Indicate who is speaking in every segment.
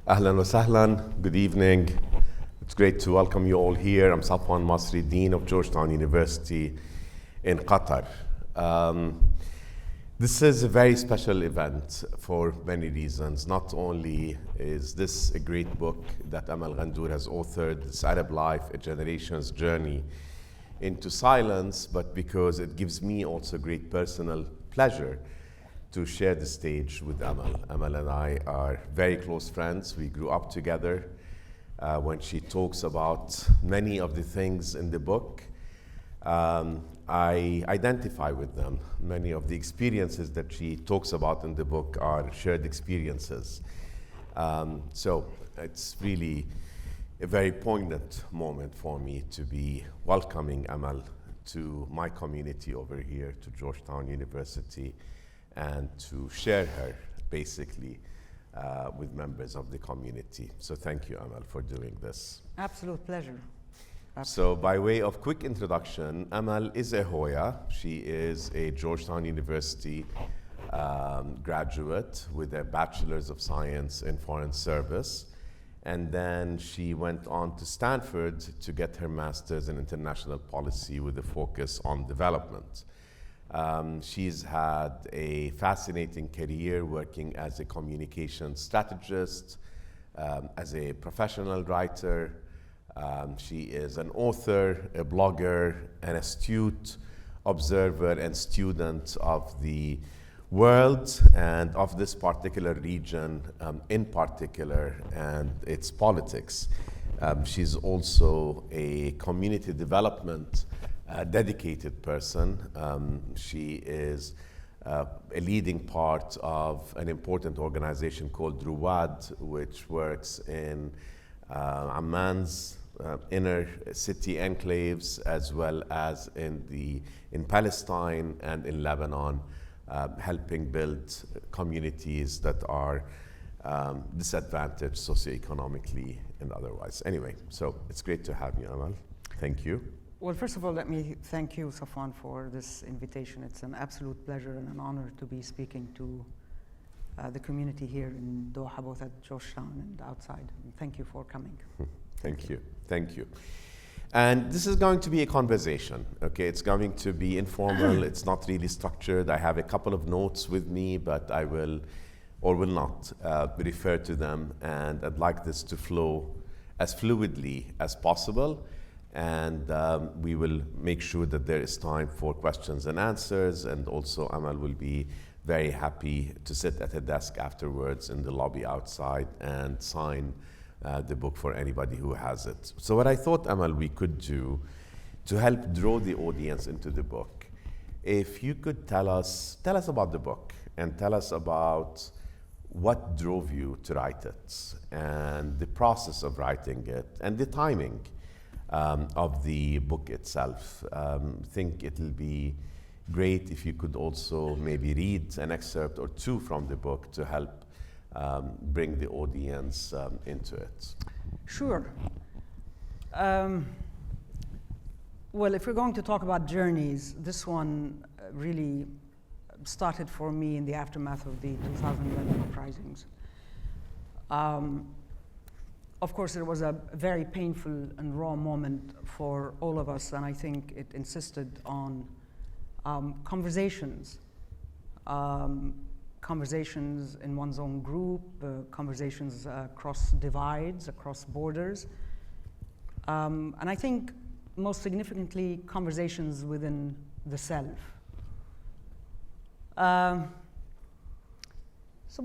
Speaker 1: Ahlan wa sahlan, good evening. It's great to welcome you all here. I'm Safwan Masri, Dean of Georgetown University in Qatar. This is a very special event for many reasons. Not only is this a great book that Amal Ghandour has authored, This Arab Life, A Generation's Journey into Silence, but because it gives me also great personal pleasure to share the stage with Amal. Amal and I are very close friends. We grew up together. When she talks about many of the things in the book, I identify with them. Many of the experiences that she talks about in the book are shared experiences. So it's really a very poignant moment for me to be welcoming Amal to my community over here, to Georgetown University, and to share her basically with members of the community. So thank you, Amal, for doing this.
Speaker 2: Absolute pleasure.
Speaker 1: So by way of quick introduction, Amal is a Hoya. She is a Georgetown University graduate with a Bachelor's of Science in Foreign Service. And then she went on to Stanford to get her Master's in International Policy with a focus on development. She's had a fascinating career working as a communication strategist, as a professional writer. She is an author, a blogger, an astute observer and student of the world and of this particular region in particular and its politics. She's also a community development dedicated person. She is a leading part of an important organization called Ruwad, which works in Amman's inner city enclaves, as well as in Palestine and in Lebanon, helping build communities that are disadvantaged socioeconomically and otherwise. Anyway, so it's great to have you, Amal. Thank you.
Speaker 2: Well, first of all, let me thank you, Safwan, for this invitation. It's an absolute pleasure and an honor to be speaking to the community here in Doha, both at Georgetown and outside. And thank you for coming.
Speaker 1: Thank you. Thank you. And this is going to be a conversation, okay? It's going to be informal. It's not really structured. I have a couple of notes with me, but I will or will not refer to them. And I'd like this to flow as fluidly as possible. And we will make sure that there is time for questions and answers. And also Amal will be very happy to sit at a desk afterwards in the lobby outside and sign the book for anybody who has it. So what I thought, Amal, we could do to help draw the audience into the book, if you could tell us about the book and tell us about what drove you to write it and the process of writing it and the timing of the book itself. Think it'll be great if you could also maybe read an excerpt or two from the book to help bring the audience into it.
Speaker 2: Sure. Well, if we're going to talk about journeys, this one really started for me in the aftermath of the 2011 uprisings. Of course, it was a very painful and raw moment for all of us, and I think it insisted on conversations. Conversations in one's own group, conversations across divides, across borders. And I think most significantly, conversations within the self. So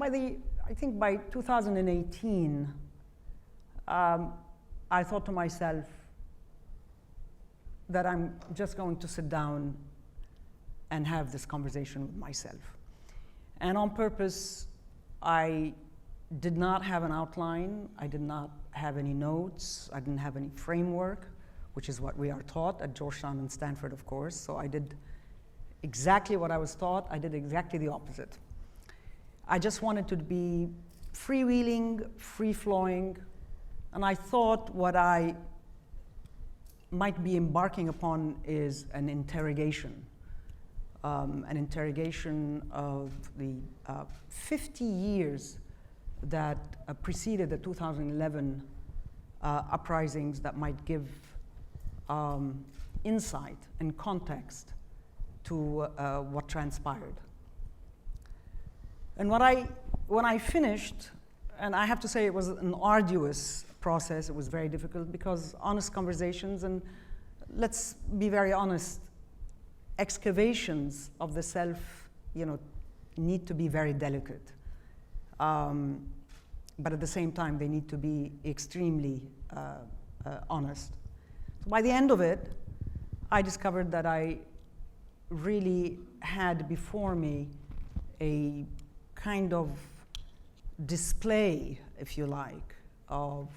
Speaker 2: I think by 2018, I thought to myself that I'm just going to sit down and have this conversation with myself. And on purpose, I did not have an outline. I did not have any notes. I didn't have any framework, which is what we are taught at Georgetown and Stanford, of course. So I did exactly what I was taught. I did exactly the opposite. I just wanted to be freewheeling, free-flowing, and I thought what I might be embarking upon is an interrogation of the 50 years that preceded the 2011 uprisings that might give insight and context to what transpired. And when I finished, and I have to say it was an arduous process, it was very difficult because honest conversations, and let's be very honest, excavations of the self, need to be very delicate. But at the same time, they need to be extremely honest. So by the end of it, I discovered that I really had before me a kind of display, if you like, of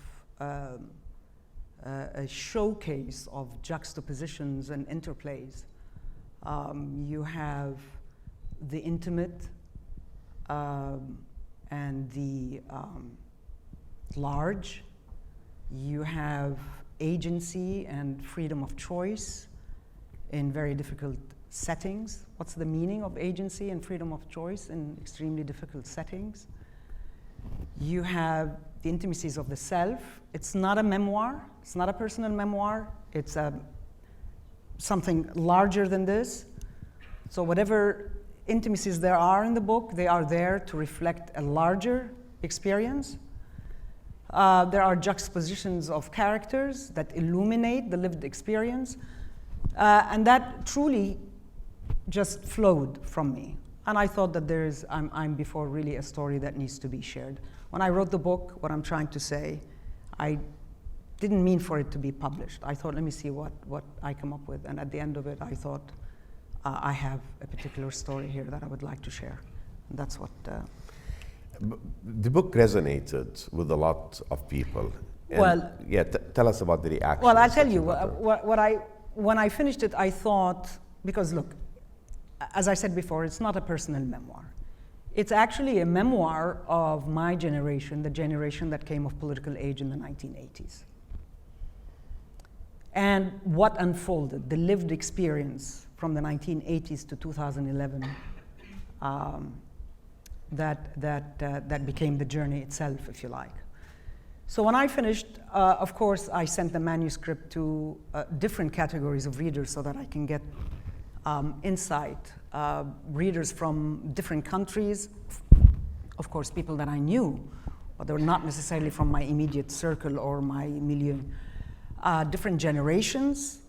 Speaker 2: a showcase of juxtapositions and interplays. You have the intimate and the large. You have agency and freedom of choice in very difficult settings. What's the meaning of agency and freedom of choice in extremely difficult settings? You have the intimacies of the self. It's not a memoir. It's not a personal memoir. It's something larger than this. So whatever intimacies there are in the book, they are there to reflect a larger experience. There are juxtapositions of characters that illuminate the lived experience. And that truly just flowed from me. And I thought that I'm before really a story that needs to be shared. When I wrote the book, what I'm trying to say, I didn't mean for it to be published. I thought, let me see what I come up with. And at the end of it, I thought, I have a particular story here that I would like to share. And that's what...
Speaker 1: The book resonated with a lot of people. And
Speaker 2: well,
Speaker 1: yeah, tell us about the reaction.
Speaker 2: Well, I'll tell you, when I finished it, I thought, because look, as I said before, it's not a personal memoir. It's actually a memoir of my generation, the generation that came of political age in the 1980s. And what unfolded, the lived experience from the 1980s to 2011, that became the journey itself, if you like. So when I finished, of course, I sent the manuscript to different categories of readers so that I can get insight. Readers from different countries, of course, people that I knew, but they were not necessarily from my immediate circle or my milieu. Different generations,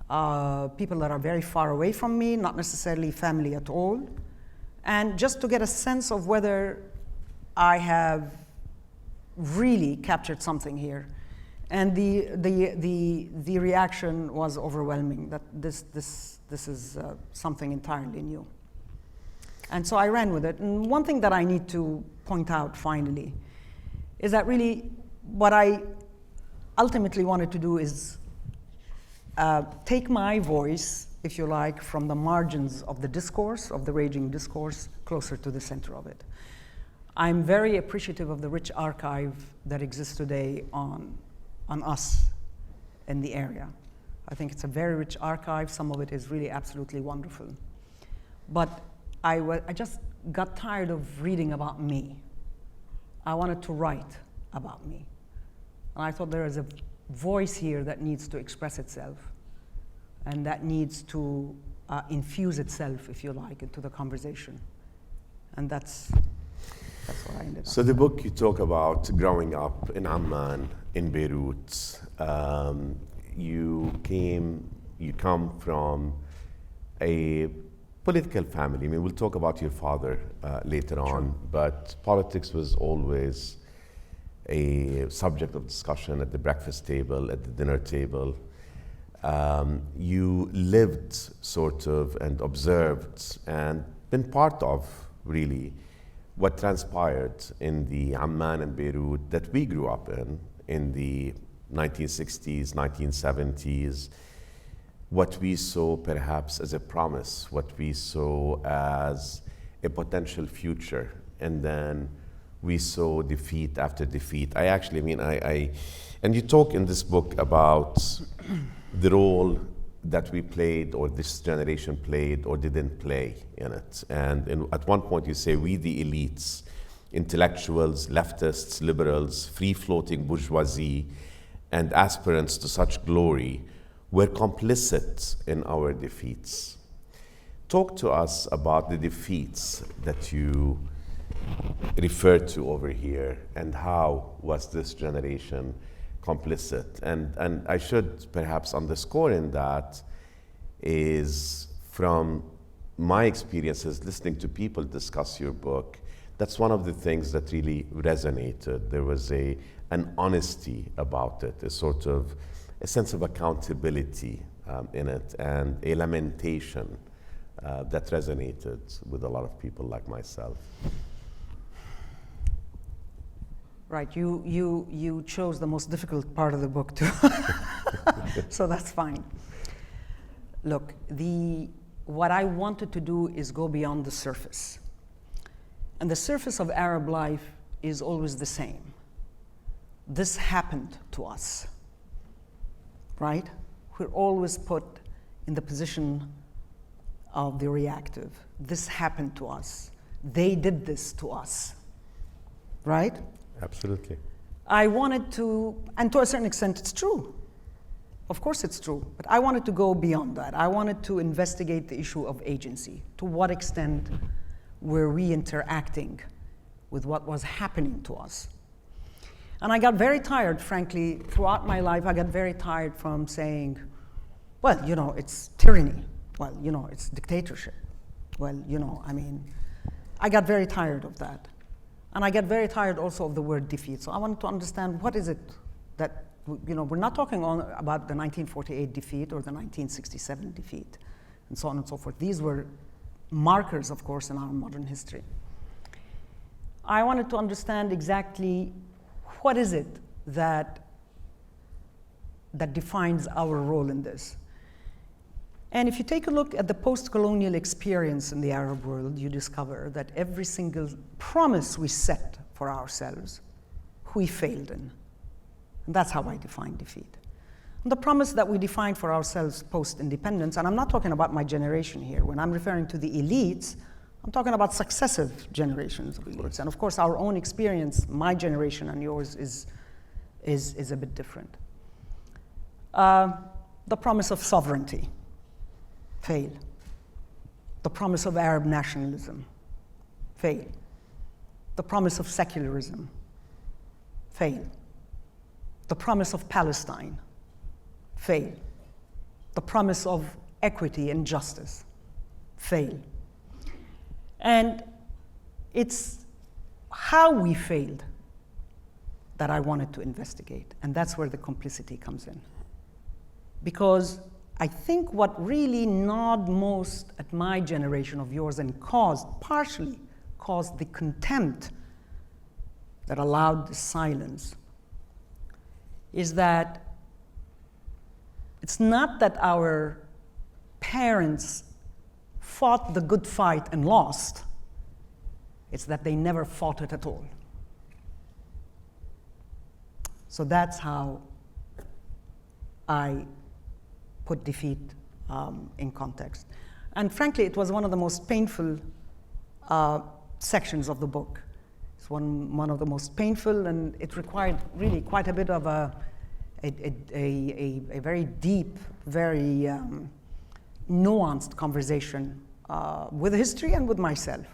Speaker 2: people that are very far away from me, not necessarily family at all. And just to get a sense of whether I have really captured something here. And the reaction was overwhelming, that this is something entirely new. And so I ran with it. And one thing that I need to point out finally is that really what I ultimately wanted to do is take my voice, if you like, from the margins of the discourse, of the raging discourse, closer to the center of it. I'm very appreciative of the rich archive that exists today on us in the area. I think it's a very rich archive. Some of it is really absolutely wonderful. But I just got tired of reading about me. I wanted to write about me. And I thought there is a voice here that needs to express itself and that needs to infuse itself, if you like, into the conversation. And that's what I ended up.
Speaker 1: So the book, you talk about growing up in Amman, in Beirut. You come from a political family. I mean, we'll talk about your father later on, but politics was always a subject of discussion at the breakfast table, at the dinner table. You lived sort of and observed and been part of really what transpired in the Amman and Beirut that we grew up in the 1960s, 1970s, what we saw perhaps as a promise, what we saw as a potential future, and then we saw defeat after defeat. And you talk in this book about the role that we played, or this generation played, or didn't play in it. And at one point you say, we the elites, intellectuals, leftists, liberals, free-floating bourgeoisie, and aspirants to such glory were complicit in our defeats. Talk to us about the defeats that you referred to over here, and how was this generation complicit? And I should perhaps underscore in that is, from my experiences listening to people discuss your book, that's one of the things that really resonated. There was an honesty about it, a sort of a sense of accountability in it, and a lamentation that resonated with a lot of people like myself.
Speaker 2: Right, you chose the most difficult part of the book too, so that's fine. Look, what I wanted to do is go beyond the surface. And the surface of Arab life is always the same. This happened to us, right? We're always put in the position of the reactive. This happened to us. They did this to us, right?
Speaker 1: Absolutely.
Speaker 2: I wanted to, and to a certain extent it's true. Of course it's true, but I wanted to go beyond that. I wanted to investigate the issue of agency. To what extent were we interacting with what was happening to us? And I got very tired, frankly, throughout my life. I got very tired from saying, well, you know, it's tyranny. Well, you know, it's dictatorship. Well, you know, I mean, I got very tired of that. And I get very tired also of the word defeat. So I wanted to understand, what is it that, you know, we're not talking about the 1948 defeat or the 1967 defeat, and so on and so forth. These were markers, of course, in our modern history. I wanted to understand exactly what is it that defines our role in this. And if you take a look at the post-colonial experience in the Arab world, you discover that every single promise we set for ourselves, we failed in. And that's how I define defeat. And the promise that we defined for ourselves post-independence, and I'm not talking about my generation here. When I'm referring to the elites, I'm talking about successive generations of elites. And of course, our own experience, my generation and yours, is a bit different. The promise of sovereignty, fail. The promise of Arab nationalism, fail. The promise of secularism, fail. The promise of Palestine, fail. The promise of equity and justice, fail. And it's how we failed that I wanted to investigate, and that's where the complicity comes in. Because I think what really gnawed most at my generation of yours and partially caused the contempt that allowed the silence is that it's not that our parents fought the good fight and lost, it's that they never fought it at all. So that's how I put defeat in context. And frankly, it was one of the most painful sections of the book. It's one of the most painful, and it required really quite a bit of a very deep, very nuanced conversation with history and with myself.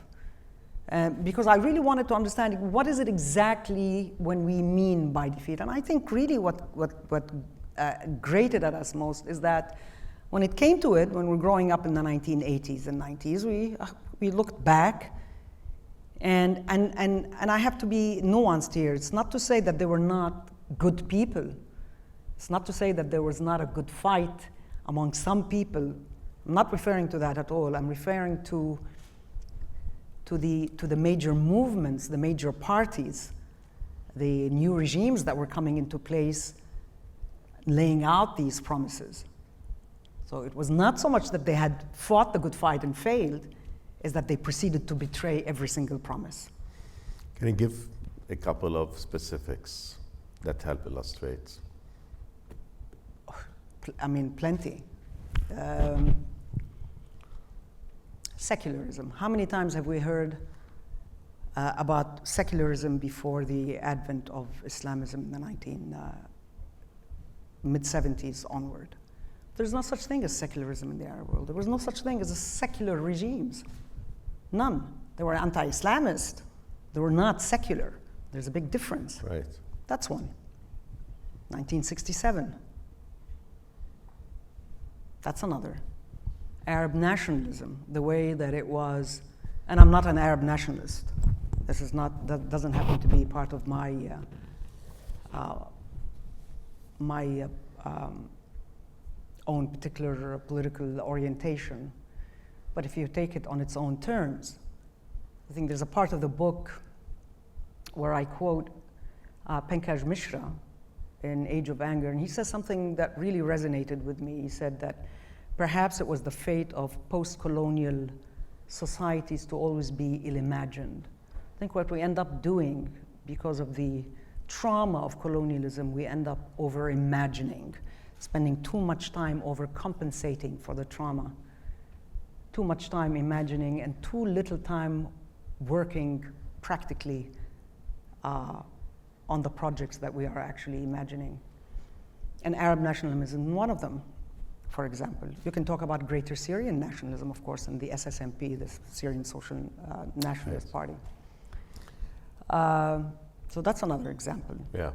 Speaker 2: Because I really wanted to understand what is it exactly when we mean by defeat. And I think really what grated at us most is that when it came to it, when we were growing up in the 1980s and 90s, we looked back, and I have to be nuanced here. It's not to say that there were not good people. It's not to say that there was not a good fight among some people. I'm not referring to that at all. I'm referring to the major movements, the major parties, the new regimes that were coming into place, laying out these promises. So it was not so much that they had fought the good fight and failed, is that they proceeded to betray every single promise.
Speaker 1: Can you give a couple of specifics that help illustrate?
Speaker 2: I mean, plenty. Secularism. How many times have we heard about secularism before the advent of Islamism in the mid-70s onward. There's no such thing as secularism in the Arab world. There was no such thing as secular regimes. None. They were anti-Islamist. They were not secular. There's a big difference.
Speaker 1: Right.
Speaker 2: That's one. 1967. That's another. Arab nationalism, the way that it was, and I'm not an Arab nationalist. This is not, that doesn't happen to be part of my own particular political orientation. But if you take it on its own terms, I think there's a part of the book where I quote Pankaj Mishra in Age of Anger, and he says something that really resonated with me. He said that perhaps it was the fate of post-colonial societies to always be ill-imagined. I think what we end up doing, because of the trauma of colonialism, we end up over-imagining, spending too much time overcompensating for the trauma, too much time imagining and too little time working practically on the projects that we are actually imagining. And Arab nationalism is one of them, for example. You can talk about Greater Syrian nationalism, of course, and the SSMP, the Syrian Social Nationalist
Speaker 1: Yes.
Speaker 2: Party. So that's another example.
Speaker 1: Yeah.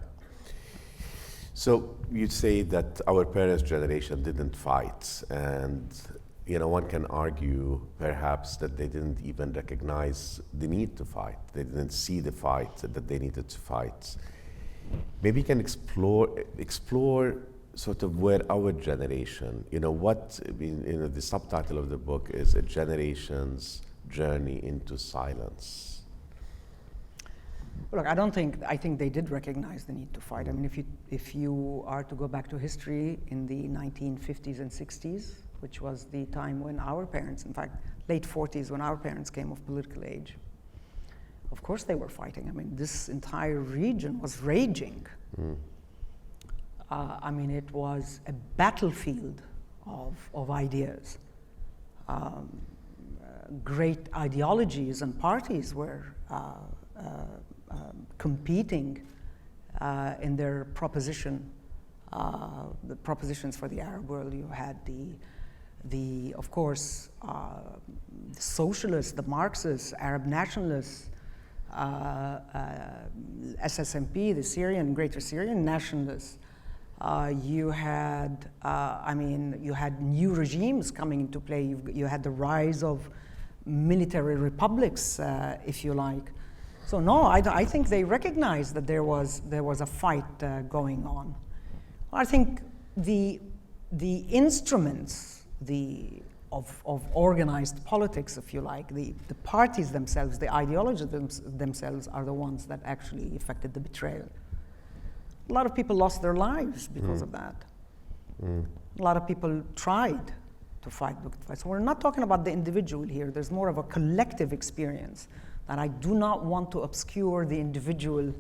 Speaker 1: So you say that our parents' generation didn't fight, and one can argue perhaps that they didn't even recognize the need to fight. They didn't see the fight that they needed to fight. Maybe you can explore sort of where our generation, the subtitle of the book is A Generation's Journey into Silence.
Speaker 2: Look, I think they did recognize the need to fight. I mean, if you are to go back to history in the 1950s and 60s, which was the time when our parents, in fact, late 40s, when our parents came of political age, of course they were fighting. I mean, this entire region was raging. It was a battlefield of ideas. Great ideologies and parties were competing in their proposition, the propositions for the Arab world. You had of course, the socialists, the Marxists, Arab nationalists, SSMP, the Syrian, Greater Syrian nationalists. You had new regimes coming into play. You had the rise of military republics, if you like. So no, I think they recognized that there was a fight going on. I think the instruments of organized politics, if you like, the parties themselves, the ideologies themselves are the ones that actually affected the betrayal. A lot of people lost their lives because of that. A lot of people tried to fight. So we're not talking about the individual here. There's more of a collective experience that I do not want to obscure the individual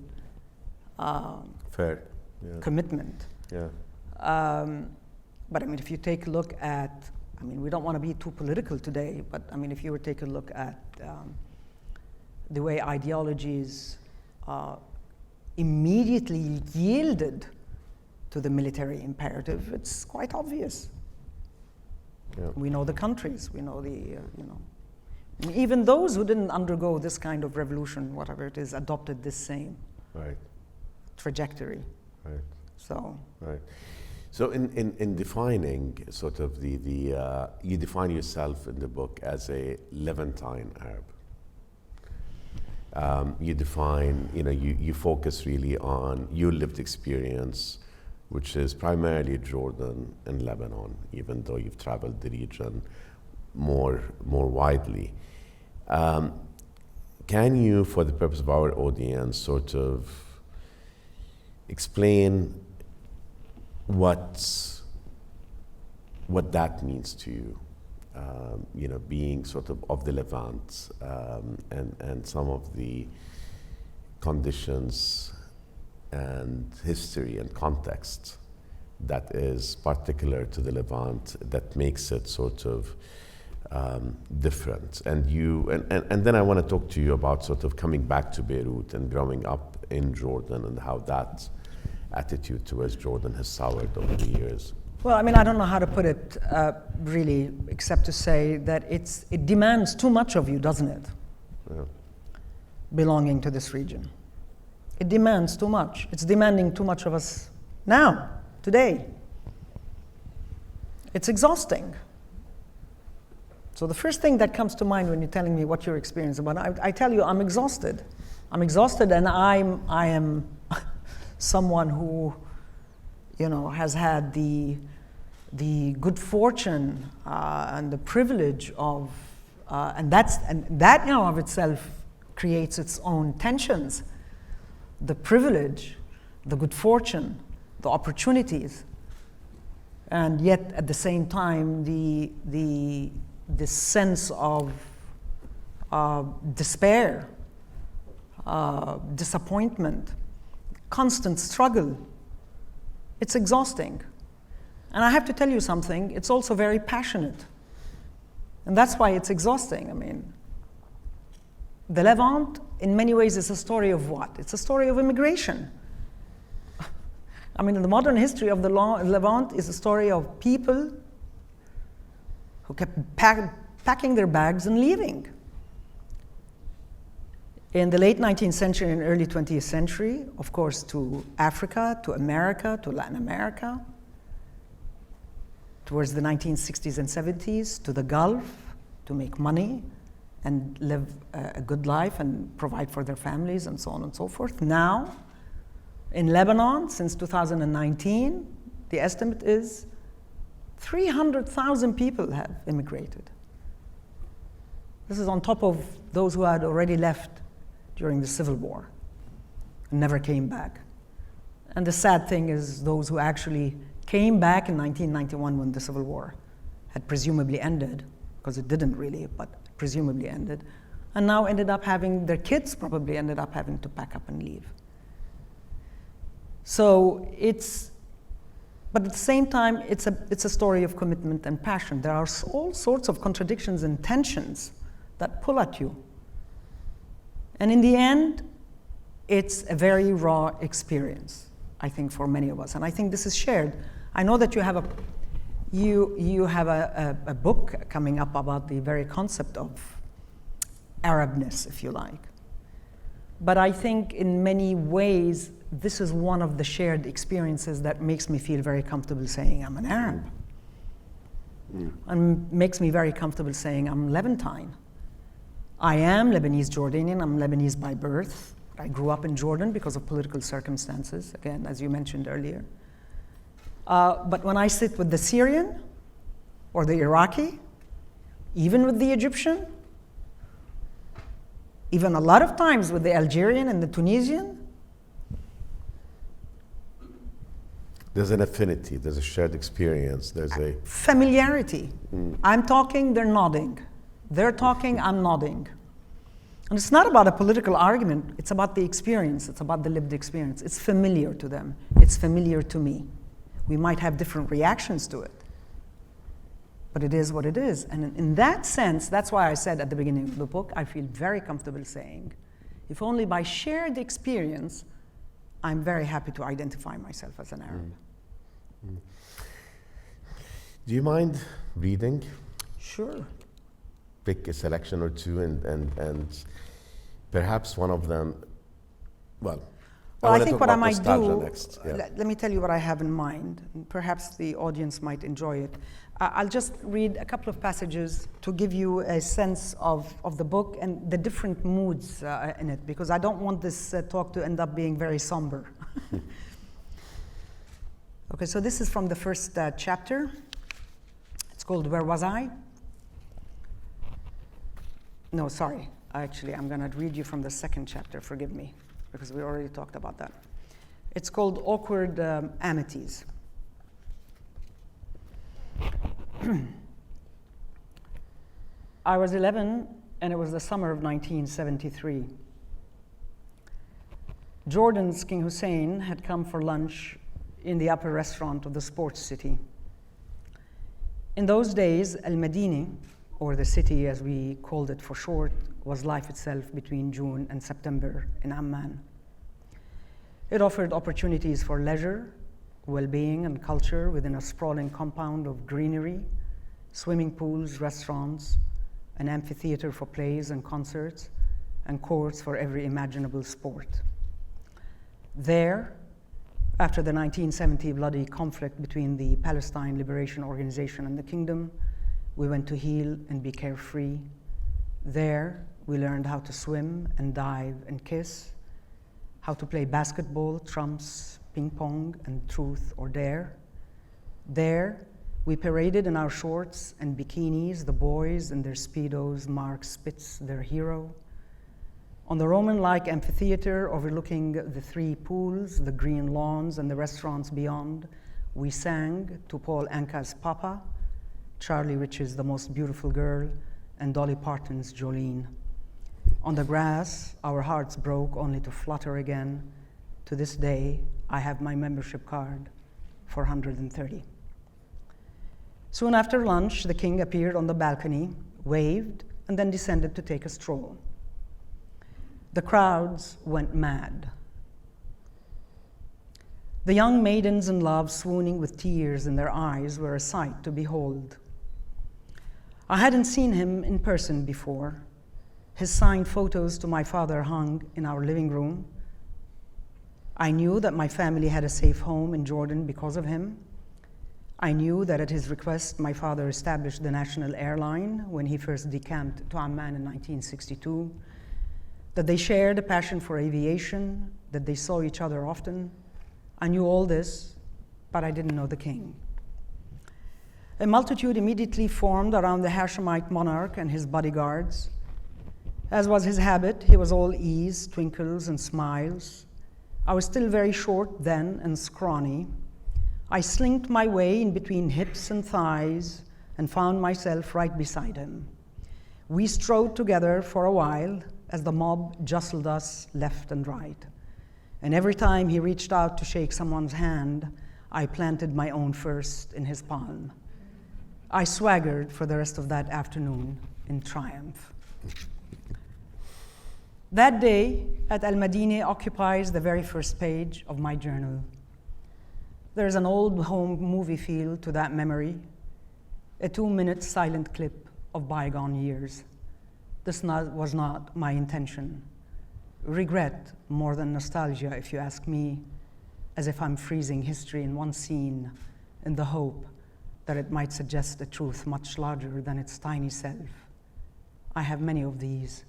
Speaker 1: Fair. Yeah.
Speaker 2: commitment.
Speaker 1: Yeah.
Speaker 2: But I mean, if you take a look at, we don't want to be too political today, but if you were to take a look at the way ideologies immediately yielded to the military imperative, it's quite obvious.
Speaker 1: Yeah.
Speaker 2: We know the countries, we know even those who didn't undergo this kind of revolution, whatever it is, adopted this same
Speaker 1: Right.
Speaker 2: trajectory.
Speaker 1: Right.
Speaker 2: So.
Speaker 1: Right. So in defining sort of you define yourself in the book as a Levantine Arab. You define, you focus really on your lived experience, which is primarily Jordan and Lebanon, even though you've traveled the region more widely. Can you, for the purpose of our audience, sort of explain what that means to you, being sort of the Levant, and some of the conditions and history and context that is particular to the Levant that makes it sort of different. And then I want to talk to you about sort of coming back to Beirut and growing up in Jordan and how that attitude towards Jordan has soured over the years.
Speaker 2: Well, I mean, I don't know how to put it really, except to say that it demands too much of you, doesn't it?
Speaker 1: Yeah.
Speaker 2: Belonging to this region. It demands too much. It's demanding too much of us now, today. It's exhausting. So the first thing that comes to mind when you're telling me what your experience about, I tell you I'm exhausted. I'm exhausted, and I am someone who, has had the good fortune and the privilege of, and that in of itself creates its own tensions. The privilege, the good fortune, the opportunities, and yet at the same time the sense of despair, disappointment, constant struggle. It's exhausting. And I have to tell you something, it's also very passionate. And that's why it's exhausting. I mean, the Levant, in many ways, is a story of what? It's a story of immigration. I mean, the modern history of the Levant is a story of people who kept packing their bags and leaving. In the late 19th century and early 20th century, of course, to Africa, to America, to Latin America, towards the 1960s and 70s, to the Gulf, to make money and live a good life and provide for their families and so on and so forth. Now, in Lebanon, since 2019, the estimate is 300,000 people have immigrated. This is on top of those who had already left during the Civil War and never came back. And the sad thing is those who actually came back in 1991 when the Civil War had presumably ended, because it didn't really, but presumably ended, and now ended up having, their kids probably ended up having to pack up and leave. So but at the same time, it's a story of commitment and passion. There are all sorts of contradictions and tensions that pull at you. And in the end, it's a very raw experience, I think, for many of us. And I think this is shared. I know that you have a book coming up about the very concept of Arabness, if you like. But I think in many ways, this is one of the shared experiences that makes me feel very comfortable saying I'm an Arab. And makes me very comfortable saying I'm Levantine. I am Lebanese Jordanian, I'm Lebanese by birth. I grew up in Jordan because of political circumstances, again, as you mentioned earlier. But when I sit with the Syrian or the Iraqi, even with the Egyptian, even a lot of times with the Algerian and the Tunisian,
Speaker 1: there's an affinity, there's a shared experience, there's a
Speaker 2: familiarity. I'm talking, they're nodding. They're talking, I'm nodding. And it's not about a political argument, it's about the experience, it's about the lived experience. It's familiar to them, it's familiar to me. We might have different reactions to it, but it is what it is. And in that sense, that's why I said at the beginning of the book, I feel very comfortable saying, if only by shared experience, I'm very happy to identify myself as an Arab.
Speaker 1: Do you mind reading?
Speaker 2: Sure.
Speaker 1: Pick a selection or two and perhaps one of them,
Speaker 2: well, I think what I might do,
Speaker 1: next. Yeah.
Speaker 2: Let me tell you what I have in mind, and perhaps the audience might enjoy it. I'll just read a couple of passages to give you a sense of the book and the different moods in it, because I don't want this talk to end up being very somber. Okay, so this is from the first chapter. It's called Where Was I? No, sorry. Actually, I'm going to read you from the second chapter, forgive me, because we already talked about that. It's called Awkward Amities. I was 11, and it was the summer of 1973. Jordan's King Hussein had come for lunch in the upper restaurant of the sports city. In those days, Al-Madini or the city as we called it for short, was life itself between June and September in Amman. It offered opportunities for leisure, well-being, and culture within a sprawling compound of greenery, swimming pools, restaurants, an amphitheater for plays and concerts, and courts for every imaginable sport. There, after the 1970 bloody conflict between the Palestine Liberation Organization and the Kingdom, we went to heal and be carefree. There, we learned how to swim and dive and kiss, how to play basketball, trumps, ping pong, and truth or dare. There, we paraded in our shorts and bikinis, the boys in their Speedos, Mark Spitz, their hero. On the Roman-like amphitheater overlooking the 3 pools, the green lawns, and the restaurants beyond, we sang to Paul Anka's Papa, Charlie Rich's The Most Beautiful Girl, and Dolly Parton's Jolene. On the grass, our hearts broke only to flutter again. To this day, I have my membership card for 130. Soon after lunch, the king appeared on the balcony, waved, and then descended to take a stroll. The crowds went mad. The young maidens in love, swooning with tears in their eyes, were a sight to behold. I hadn't seen him in person before. His signed photos to my father hung in our living room. I knew that my family had a safe home in Jordan because of him. I knew that at his request, my father established the national airline when he first decamped to Amman in 1962, that they shared a passion for aviation, that they saw each other often. I knew all this, but I didn't know the king. A multitude immediately formed around the Hashemite monarch and his bodyguards. As was his habit, he was all ease, twinkles, and smiles. I was still very short then and scrawny. I slinked my way in between hips and thighs and found myself right beside him. We strode together for a while as the mob jostled us left and right. And every time he reached out to shake someone's hand, I planted my own first in his palm. I swaggered for the rest of that afternoon in triumph. That day at Al-Madinah occupies the very first page of my journal. There's an old home movie feel to that memory, a 2-minute silent clip of bygone years. This was not my intention. Regret more than nostalgia, if you ask me, as if I'm freezing history in one scene in the hope that it might suggest a truth much larger than its tiny self. I have many of these,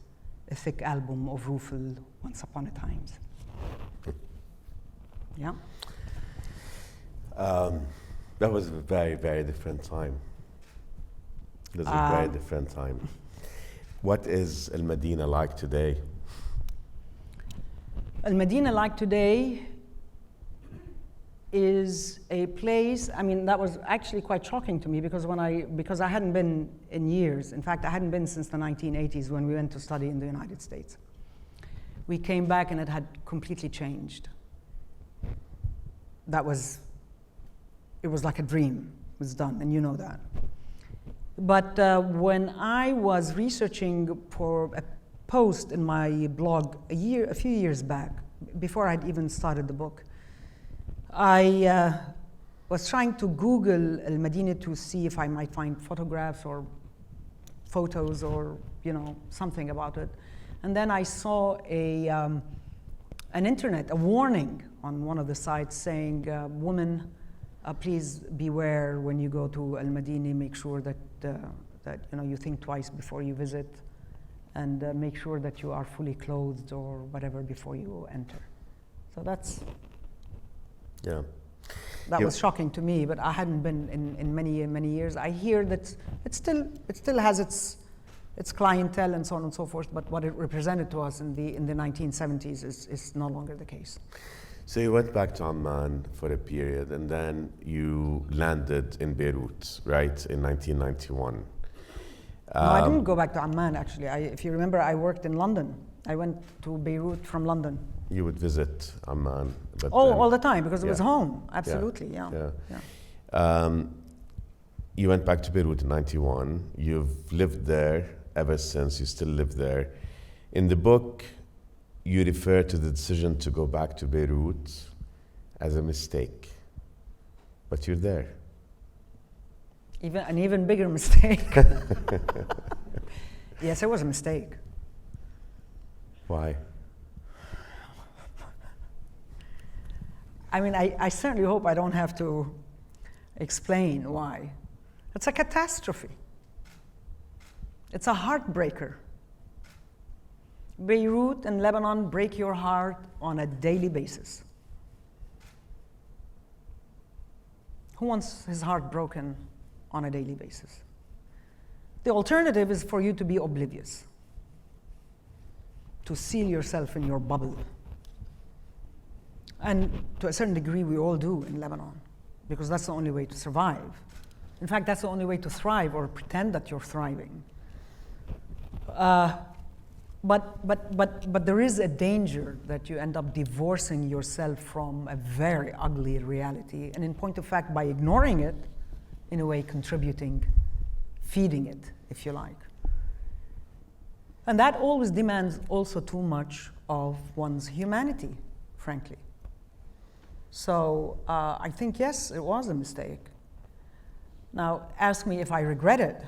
Speaker 2: a thick album of rueful once upon a times. Yeah?
Speaker 1: That was a very, very different time. It was a very different time. What is Al-Madinah like today?
Speaker 2: Al-Madinah like today is a place, I mean, that was actually quite shocking to me because I hadn't been in years. In fact, I hadn't been since the 1980s when we went to study in the United States. We came back and it had completely changed. It was like a dream. It was done, and you know that. But when I was researching for a post in my blog a few years back, before I'd even started the book, I was trying to Google Al-Madinah to see if I might find photographs or photos or something about it. And then I saw a warning on one of the sites saying, women, please beware when you go to Al-Madinah. Make sure that you think twice before you visit, and make sure that you are fully clothed or whatever before you enter. So that was shocking to me, but I hadn't been in many years. I hear that it still has its clientele and so on and so forth, but what it represented to us in the 1970s is no longer the case.
Speaker 1: So you went back to Amman for a period, and then you landed in Beirut, right, in 1991.
Speaker 2: No, I didn't go back to Amman, actually. If you remember, I worked in London. I went to Beirut from London.
Speaker 1: You would visit Amman? But
Speaker 2: all the time, because it was home. Absolutely, yeah.
Speaker 1: you went back to Beirut in 91. You've lived there ever since. You still live there. In the book, you refer to the decision to go back to Beirut as a mistake. But you're there.
Speaker 2: An even bigger mistake. Yes, it was a mistake.
Speaker 1: Why?
Speaker 2: I mean, I certainly hope I don't have to explain why. It's a catastrophe. It's a heartbreaker. Beirut and Lebanon break your heart on a daily basis. Who wants his heart broken on a daily basis? The alternative is for you to be oblivious, to seal yourself in your bubble. And to a certain degree, we all do in Lebanon, because that's the only way to survive. In fact, that's the only way to thrive, or pretend that you're thriving. But there is a danger that you end up divorcing yourself from a very ugly reality, and in point of fact, by ignoring it, in a way contributing, feeding it, if you like. And that always demands also too much of one's humanity, frankly. So I think, yes, it was a mistake. Now, ask me if I regret it.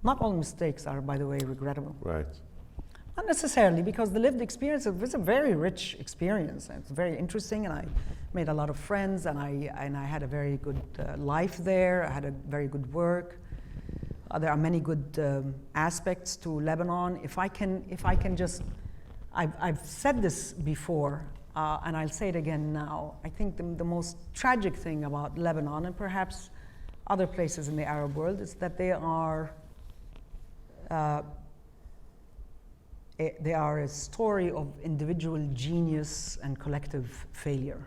Speaker 2: Not all mistakes are, by the way, regrettable.
Speaker 1: Right.
Speaker 2: Not necessarily, because the lived experience was a very rich experience. It's very interesting, and I made a lot of friends, and I had a very good life there. I had a very good work. There are many good aspects to Lebanon. If I can just, I've said this before, and I'll say it again now. I think the most tragic thing about Lebanon, and perhaps other places in the Arab world, is that they are a story of individual genius and collective failure.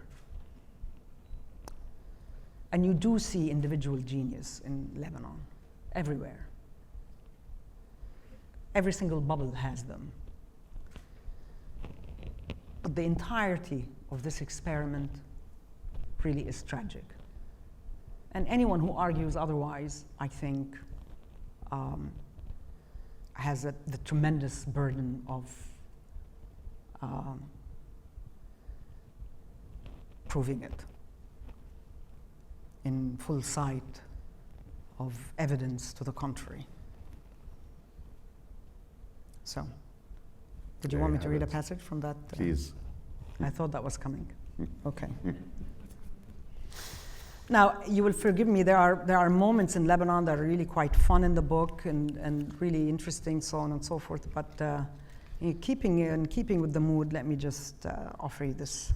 Speaker 2: And you do see individual genius in Lebanon, everywhere. Every single bubble has them. But the entirety of this experiment really is tragic. And anyone who argues otherwise, I think, has the tremendous burden of proving it in full sight of evidence to the contrary. So, did you want me to read a passage from that?
Speaker 1: Please.
Speaker 2: I thought that was coming. Okay. Now, you will forgive me, there are moments in Lebanon that are really quite fun in the book and really interesting, so on and so forth, but in keeping with the mood, let me just offer you this.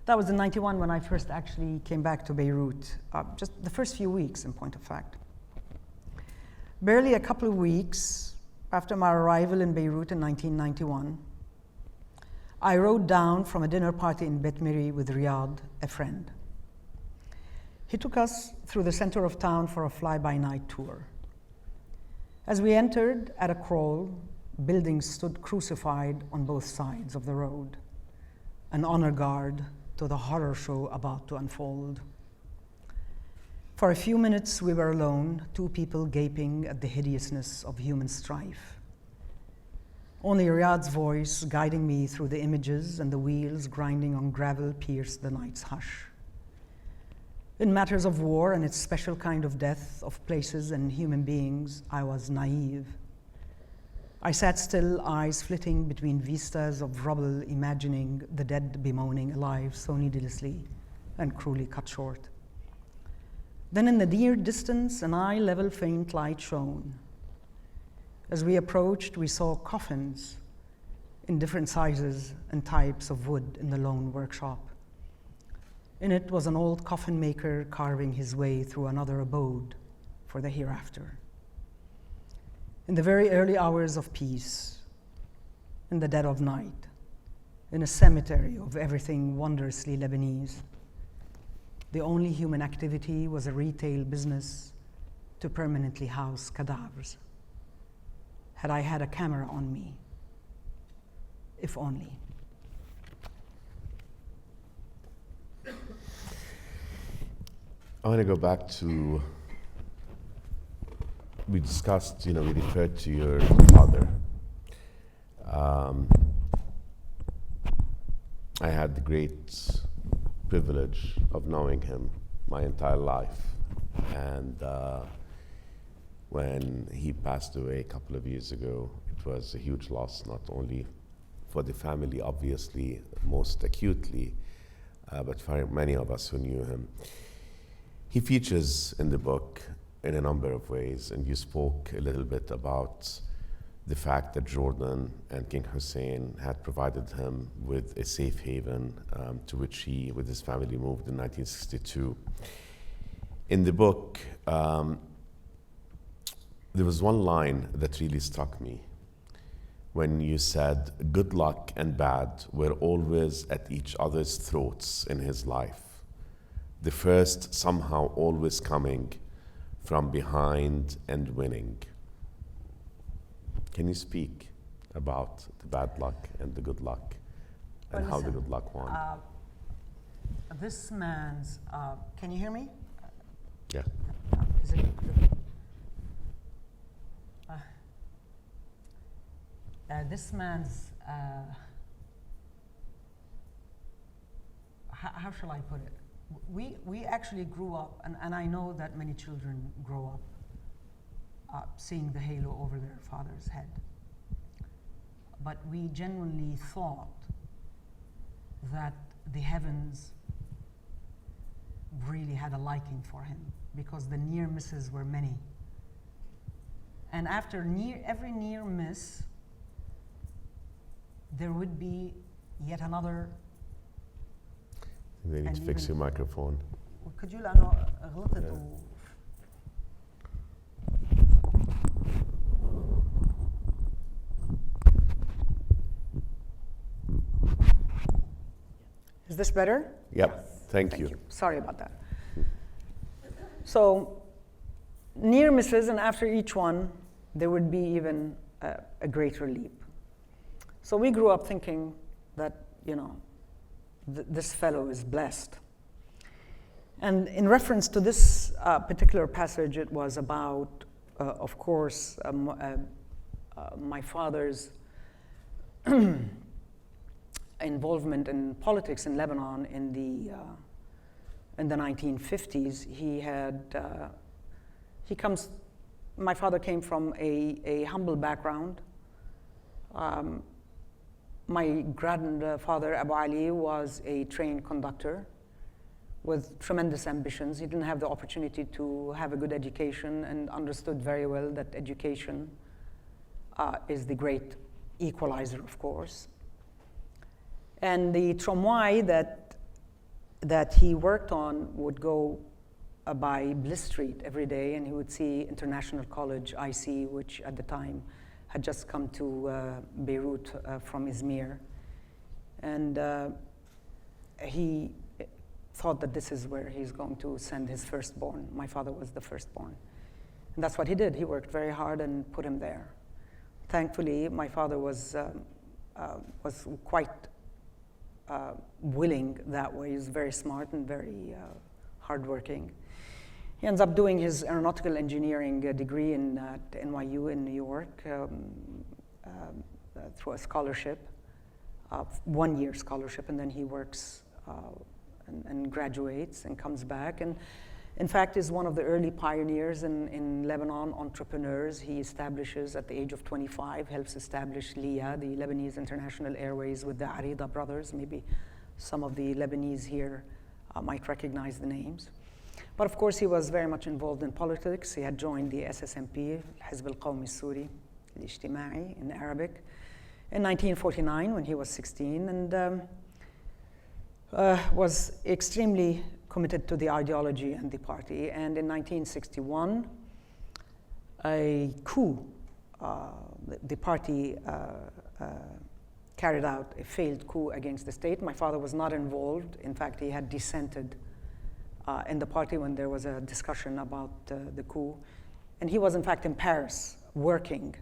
Speaker 2: That was in 91 when I first actually came back to Beirut, just the first few weeks, in point of fact. Barely a couple of weeks after my arrival in Beirut in 1991, I rode down from a dinner party in Bet Miri with Riyadh, a friend. He took us through the center of town for a fly-by-night tour. As we entered at a crawl, buildings stood crucified on both sides of the road, an honor guard to the horror show about to unfold. For a few minutes we were alone, two people gaping at the hideousness of human strife. Only Riyadh's voice guiding me through the images and the wheels grinding on gravel pierced the night's hush. In matters of war and its special kind of death of places and human beings, I was naive. I sat still, eyes flitting between vistas of rubble, imagining the dead bemoaning a life so needlessly and cruelly cut short. Then in the near distance, an eye-level faint light shone. As we approached, we saw coffins in different sizes and types of wood in the lone workshop. In it was an old coffin maker carving his way through another abode for the hereafter. In the very early hours of peace, in the dead of night, in a cemetery of everything wondrously Lebanese, the only human activity was a retail business to permanently house cadavers. Had I had a camera on me, if only.
Speaker 1: I want to go back to, we discussed, we referred to your father. I had the great privilege of knowing him my entire life. And when he passed away a couple of years ago, it was a huge loss, not only for the family, obviously, most acutely, but for many of us who knew him. He features in the book in a number of ways, and you spoke a little bit about the fact that Jordan and King Hussein had provided him with a safe haven to which he, with his family, moved in 1962. In the book, there was one line that really struck me when you said, "Good luck and bad were always at each other's throats in his life. The first somehow always coming from behind and winning." Can you speak about the bad luck and the good luck and
Speaker 2: Well,
Speaker 1: how the
Speaker 2: listen,
Speaker 1: good luck won?
Speaker 2: This man's, can you hear me?
Speaker 1: Yeah.
Speaker 2: Is it? This man's, how shall I put it? We actually grew up, and I know that many children grow up seeing the halo over their father's head. But we genuinely thought that the heavens really had a liking for him because the near misses were many. And after every near miss, there would be yet another.
Speaker 1: They need to fix your microphone.
Speaker 2: could you لأنه غلطت Is this better?
Speaker 1: Yep. Thank you.
Speaker 2: Sorry about that. So near misses, and after each one, there would be even a greater leap. So we grew up thinking that, this fellow is blessed. And in reference to this particular passage, it was about, of course, my father's involvement in politics in Lebanon in the 1950s. My father came from a humble background. My grandfather, Abu Ali, was a train conductor with tremendous ambitions. He didn't have the opportunity to have a good education and understood very well that education is the great equalizer, of course. And the tramway that he worked on would go by Bliss Street every day, and he would see International College, IC, which at the time had just come to Beirut from Izmir. And he thought that this is where he's going to send his firstborn. My father was the firstborn. And that's what he did. He worked very hard and put him there. Thankfully, my father was quite willing that way. He was very smart and very hardworking. He ends up doing his aeronautical engineering degree at NYU in New York through a scholarship, 1-year scholarship, and then he works and graduates and comes back. And in fact, is one of the early pioneers in Lebanon entrepreneurs. He establishes at the age of 25, helps establish LIA, the Lebanese International Airways, with the Arida brothers. Maybe some of the Lebanese here might recognize the names. But of course, he was very much involved in politics. He had joined the SSMP, Hizb al-Qawmi al-Suri, al-Ijtima'i in Arabic, in 1949 when he was 16, and was extremely committed to the ideology and the party. And in 1961, a coup, the party carried out a failed coup against the state. My father was not involved. In fact, he had dissented in the party when there was a discussion about the coup. And he was, in fact, in Paris working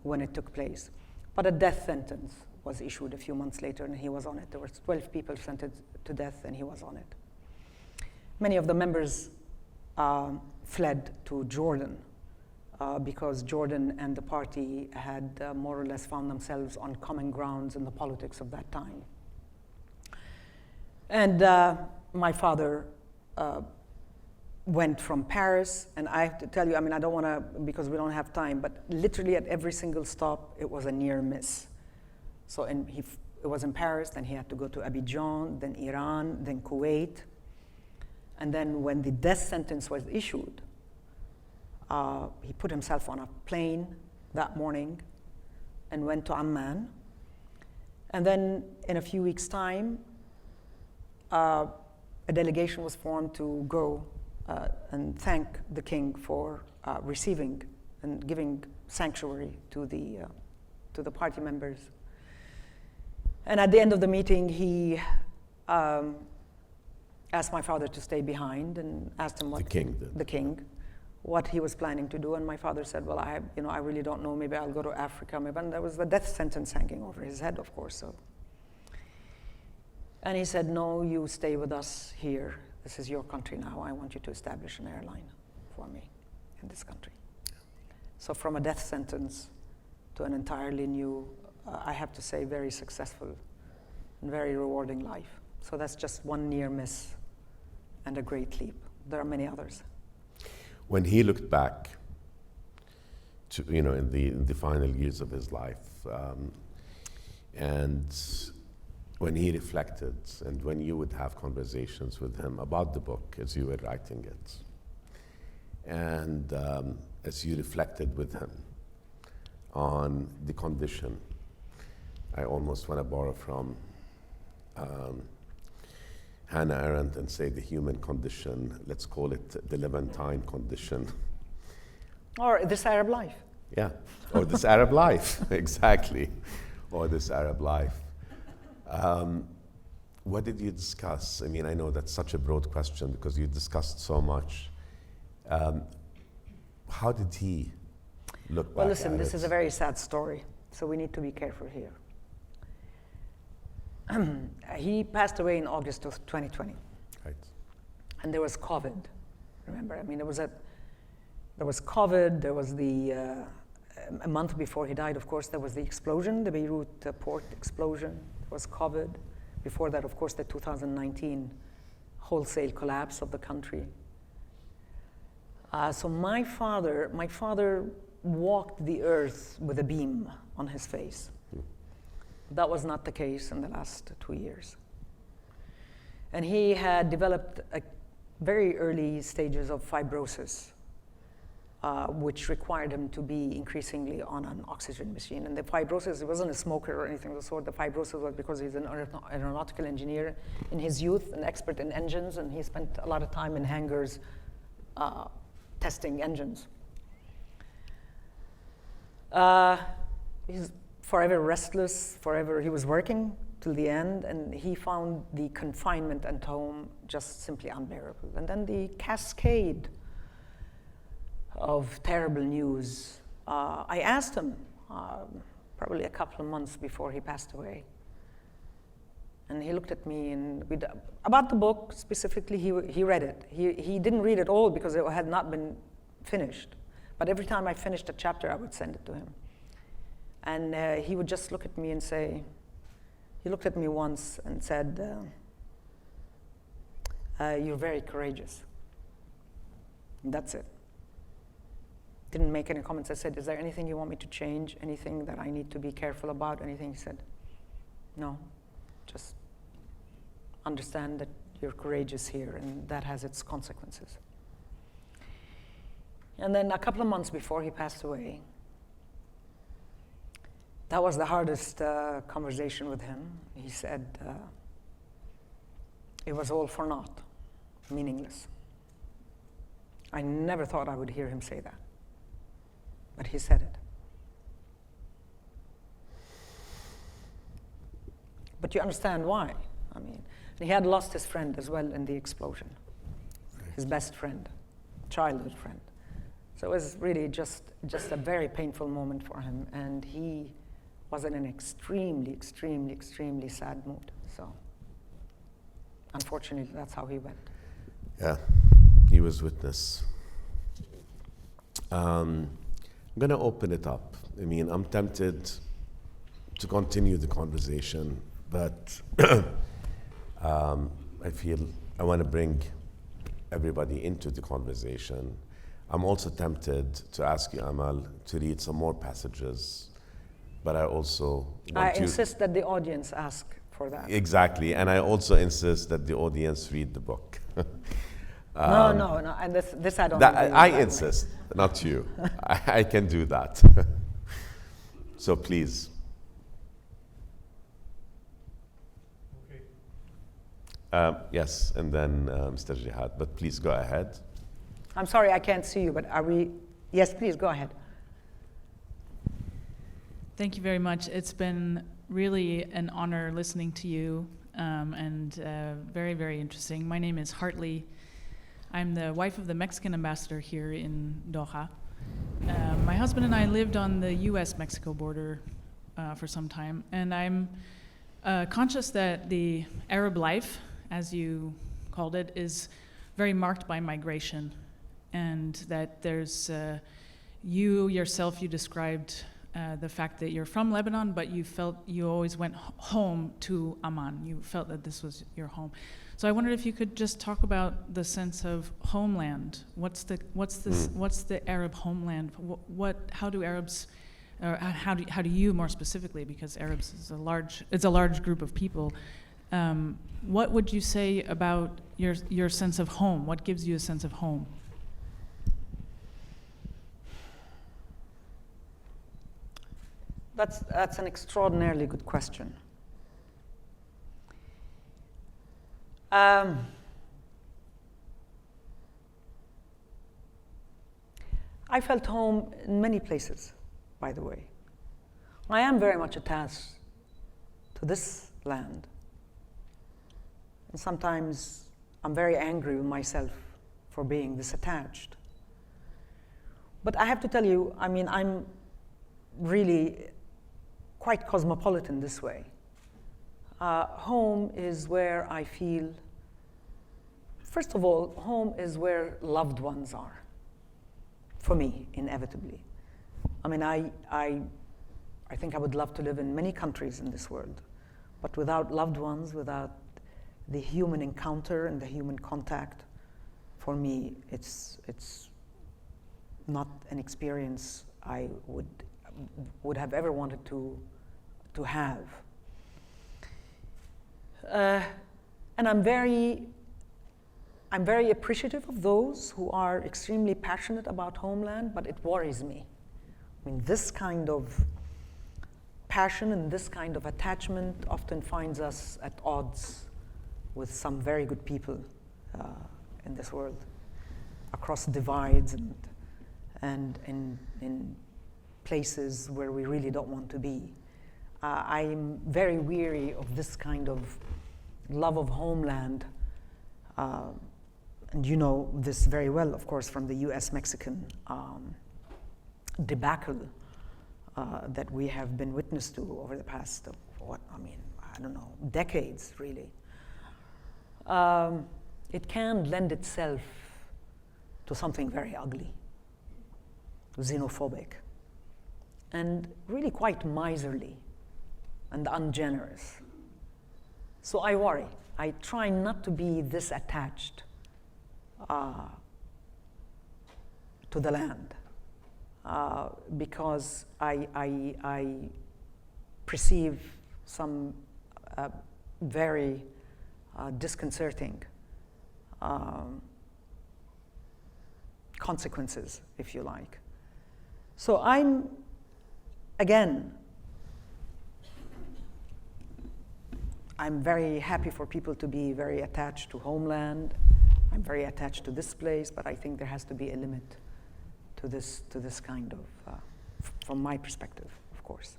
Speaker 2: when it took place. But a death sentence was issued a few months later, and he was on it. There were 12 people sentenced to death, and he was on it. many of the members fled to Jordan because Jordan and the party had more or less found themselves on common grounds in the politics of that time. And my father went from Paris, and I have to tell you, I mean, I don't want to, because we don't have time, but literally at every single stop, it was a near miss. So it was in Paris, then he had to go to Abidjan, then Iran, then Kuwait. And then when the death sentence was issued, he put himself on a plane that morning and went to Amman. And then in a few weeks' time, a delegation was formed to go and thank the king for receiving and giving sanctuary to the party members. And at the end of the meeting, he asked my father to stay behind and asked him the king, what he was planning to do. And my father said, well, I really don't know. Maybe I'll go to Africa. Maybe. And there was the death sentence hanging over his head, of course. So. And he said, no, you stay with us here. This is your country now. I want you to establish an airline for me in this country. So from a death sentence to an entirely new, I have to say, very successful and very rewarding life. So that's just one near miss and a great leap. There are many others.
Speaker 1: When he looked back to, in the final years of his life, and when he reflected, and when you would have conversations with him about the book as you were writing it, and as you reflected with him on the condition, I almost want to borrow from Hannah Arendt and say the human condition, let's call it the Levantine condition.
Speaker 2: Or this Arab life.
Speaker 1: Yeah, or this Arab life, exactly, or this Arab life. What did you discuss? I mean, I know that's such a broad question because you discussed so much. How did he look back
Speaker 2: Well, listen,
Speaker 1: at
Speaker 2: this
Speaker 1: it?
Speaker 2: is a very sad story, so we need to be careful here. He passed away in August of 2020.
Speaker 1: Right.
Speaker 2: And there was COVID, remember? I mean, there was COVID, there was a month before he died, of course, there was the explosion, the Beirut port explosion. There was COVID. Before that, of course, the 2019 wholesale collapse of the country. So my father walked the earth with a beam on his face. That was not the case in the last 2 years. And he had developed very early stages of fibrosis, which required him to be increasingly on an oxygen machine. And the fibrosis, he wasn't a smoker or anything of the sort. The fibrosis was because he's an aeronautical engineer in his youth, an expert in engines, and he spent a lot of time in hangars testing engines. He's forever restless, he was working till the end, and he found the confinement at home just simply unbearable. And then the cascade of terrible news. I asked him, probably a couple of months before he passed away, and he looked at me, and about the book specifically, he read it. He didn't read it all because it had not been finished, but every time I finished a chapter, I would send it to him. And he would just look at me and say, he looked at me once and said, you're very courageous. And that's it. Didn't make any comments. I said, is there anything you want me to change? Anything that I need to be careful about? Anything? He said, no, just understand that you're courageous here and that has its consequences. And then a couple of months before he passed away, that was the hardest conversation with him. He said, it was all for naught, meaningless. I never thought I would hear him say that, but he said it. But you understand why. I mean, he had lost his friend as well in the explosion, his best friend, childhood friend. So it was really just a very painful moment for him, and he was in an extremely, extremely, extremely sad mood. So unfortunately, that's how he went.
Speaker 1: Yeah, he was witness. I'm going to open it up. I mean, I'm tempted to continue the conversation, but I feel I want to bring everybody into the conversation. I'm also tempted to ask you, Amal, to read some more passages, but I also want
Speaker 2: I insist that the audience ask for that.
Speaker 1: Exactly, and I also insist that the audience read the book.
Speaker 2: No, and this I don't
Speaker 1: That,
Speaker 2: agree with,
Speaker 1: I
Speaker 2: by the way.
Speaker 1: insist, not you. I can do that. So please. Yes, and then Mr. Jihad, but please go ahead.
Speaker 2: I'm sorry, I can't see you, but are we? Yes, please, go ahead.
Speaker 3: Thank you very much. It's been really an honor listening to you, and very, very interesting. My name is Hartley. I'm the wife of the Mexican ambassador here in Doha. My husband and I lived on the US-Mexico border for some time, and I'm conscious that the Arab life, as you called it, is very marked by migration, and that there's, you yourself, you described the fact that you're from Lebanon, but you felt you always went home to Amman. You felt that this was your home. So I wondered if you could just talk about the sense of homeland. What's the Arab homeland? How do Arabs, or how do you more specifically, because Arabs is a large group of people. What would you say about your sense of home? What gives you a sense of home?
Speaker 2: That's an extraordinarily good question. I felt home in many places, by the way. I am very much attached to this land. And sometimes I'm very angry with myself for being this attached. But I have to tell you, I mean, I'm really quite cosmopolitan this way. Home is where I feel, first of all, home is where loved ones are, for me, inevitably. I mean, I think I would love to live in many countries in this world, but without loved ones, without the human encounter and the human contact, for me, it's not an experience I would have ever wanted to have. And I'm very appreciative of those who are extremely passionate about homeland, but it worries me. I mean, this kind of passion and this kind of attachment often finds us at odds with some very good people in this world, across divides and in places where we really don't want to be. I'm very weary of this kind of love of homeland, and you know this very well, of course, from the US-Mexican debacle that we have been witness to over the past, decades, really. It can lend itself to something very ugly, xenophobic, and really quite miserly and ungenerous. So I worry. I try not to be this attached to the land because I perceive some very disconcerting consequences, if you like. So I'm very happy for people to be very attached to homeland. I'm very attached to this place, but I think there has to be a limit to this kind of, from my perspective, of course.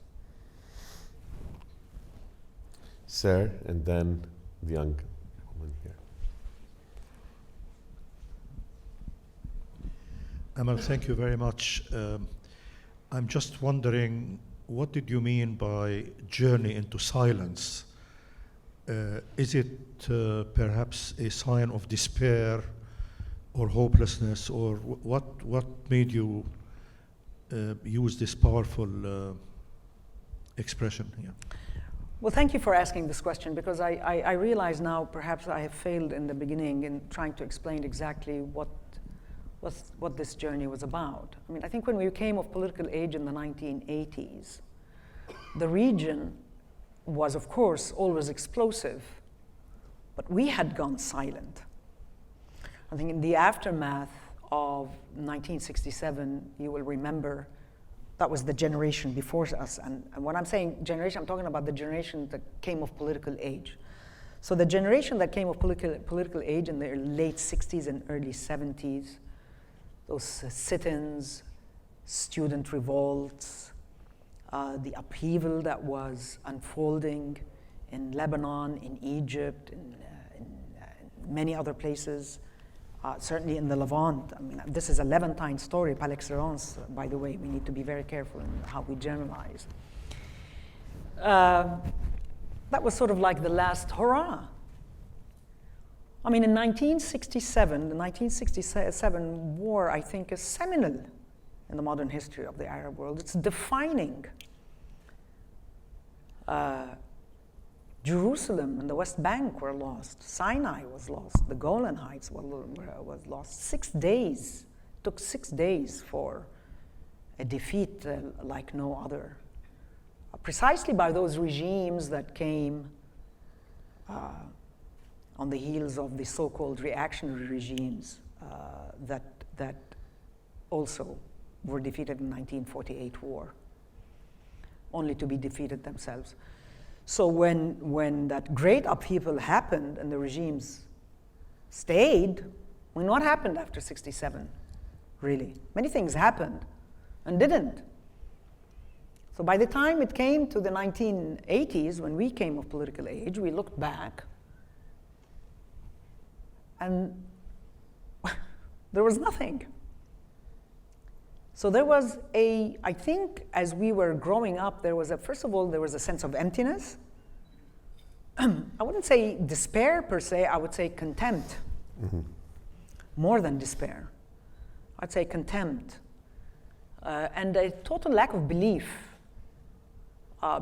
Speaker 1: Sir, and then the young woman here.
Speaker 4: Amal, thank you very much. I'm just wondering, what did you mean by journey into silence? Is it perhaps a sign of despair or hopelessness, or what made you use this powerful expression here?
Speaker 2: Well, thank you for asking this question, because I realize now perhaps I have failed in the beginning in trying to explain exactly what this journey was about. I mean, I think when we came of political age in the 1980s, the region was, of course, always explosive, but we had gone silent. I think in the aftermath of 1967, you will remember that was the generation before us. And when I'm saying generation, I'm talking about the generation that came of political age. So the generation that came of political age in the late 60s and early 70s, those sit-ins, student revolts, the upheaval that was unfolding in Lebanon, in Egypt, in many other places, certainly in the Levant. I mean, this is a Levantine story par excellence, by the way. We need to be very careful in how we generalize. That was sort of like the last hurrah. I mean, in 1967, the 1967 war, I think, is seminal in the modern history of the Arab world. It's defining. Jerusalem and the West Bank were lost. Sinai was lost. The Golan Heights was lost. 6 days. It took 6 days for a defeat like no other. Precisely by those regimes that came on the heels of the so-called reactionary regimes that also were defeated in 1948 war, only to be defeated themselves. So when that great upheaval happened and the regimes stayed, I mean, what happened after 67, really? Many things happened and didn't. So by the time it came to the 1980s, when we came of political age, we looked back and there was nothing. So there was I think as we were growing up, first of all, there was a sense of emptiness. I wouldn't say despair per se, I would say contempt. Mm-hmm. More than despair. I'd say contempt. And a total lack of belief.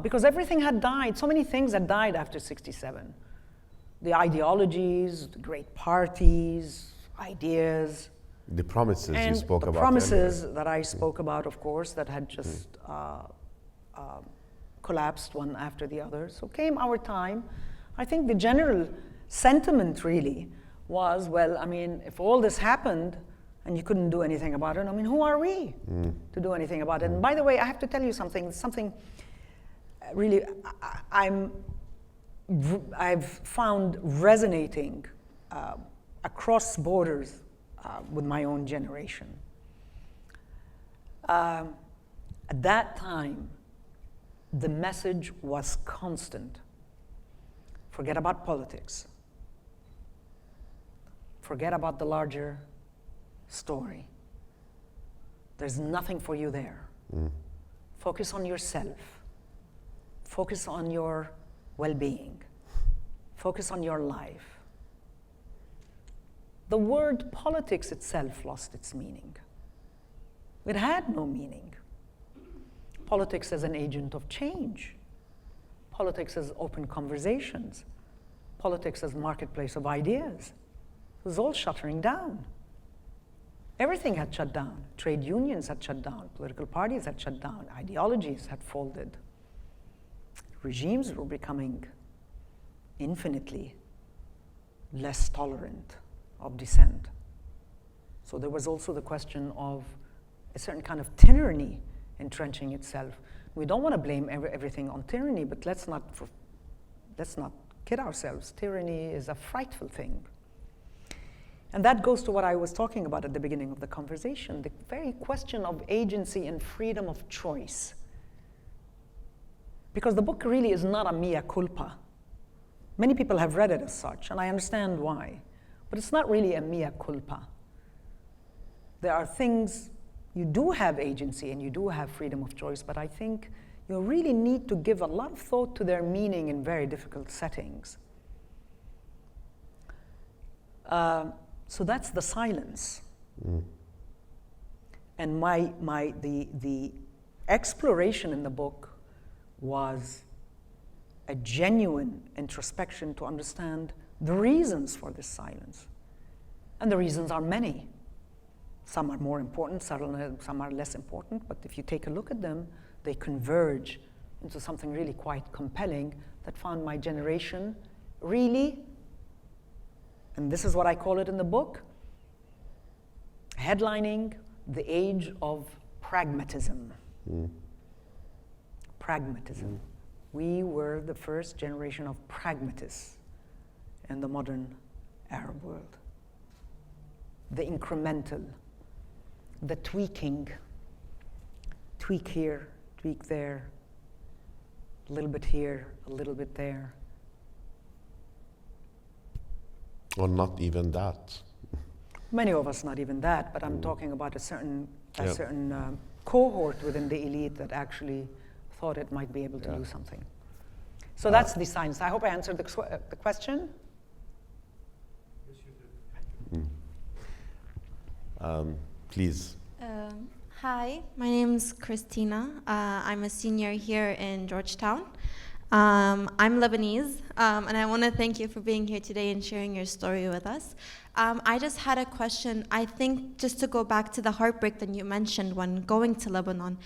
Speaker 2: Because everything had died, so many things had died after 67. The ideologies, the great parties, ideas.
Speaker 1: The promises you spoke about.
Speaker 2: The promises that I spoke about, of course, that had just collapsed one after the other. So came our time. I think the general sentiment really was, well, I mean, if all this happened and you couldn't do anything about it, I mean, who are we to do anything about it? And by the way, I have to tell you something really I've found resonating across borders with my own generation. At that time, the message was constant. Forget about politics. Forget about the larger story. There's nothing for you there. Focus on yourself. Focus on your well-being. Focus on your life. The word politics itself lost its meaning. It had no meaning. Politics as an agent of change. Politics as open conversations. Politics as marketplace of ideas. It was all shuttering down. Everything had shut down. Trade unions had shut down. Political parties had shut down. Ideologies had folded. Regimes were becoming infinitely less tolerant of dissent. So there was also the question of a certain kind of tyranny entrenching itself. We don't want to blame everything on tyranny, but let's not kid ourselves. Tyranny is a frightful thing. And that goes to what I was talking about at the beginning of the conversation, the very question of agency and freedom of choice. Because the book really is not a mea culpa. Many people have read it as such, and I understand why. But it's not really a mea culpa. There are things, you do have agency and you do have freedom of choice, but I think you really need to give a lot of thought to their meaning in very difficult settings. So that's the silence. And the exploration in the book was a genuine introspection to understand the reasons for this silence. And the reasons are many. Some are more important, some are less important, but if you take a look at them, they converge into something really quite compelling that found my generation really, and this is what I call it in the book, headlining the age of pragmatism. Pragmatism. We were the first generation of pragmatists in the modern Arab world. The incremental, the tweaking, tweak here, tweak there, a little bit here, a little bit there.
Speaker 1: Or not even that.
Speaker 2: Many of us not even that, but I'm talking about a certain cohort within the elite that actually thought it might be able to do something. So that's the science. I hope I answered the question.
Speaker 4: Yes, you did.
Speaker 1: Please.
Speaker 5: Hi, my name's Christina. I'm a senior here in Georgetown. I'm Lebanese, and I want to thank you for being here today and sharing your story with us. I just had a question. I think just to go back to the heartbreak that you mentioned when going to Lebanon,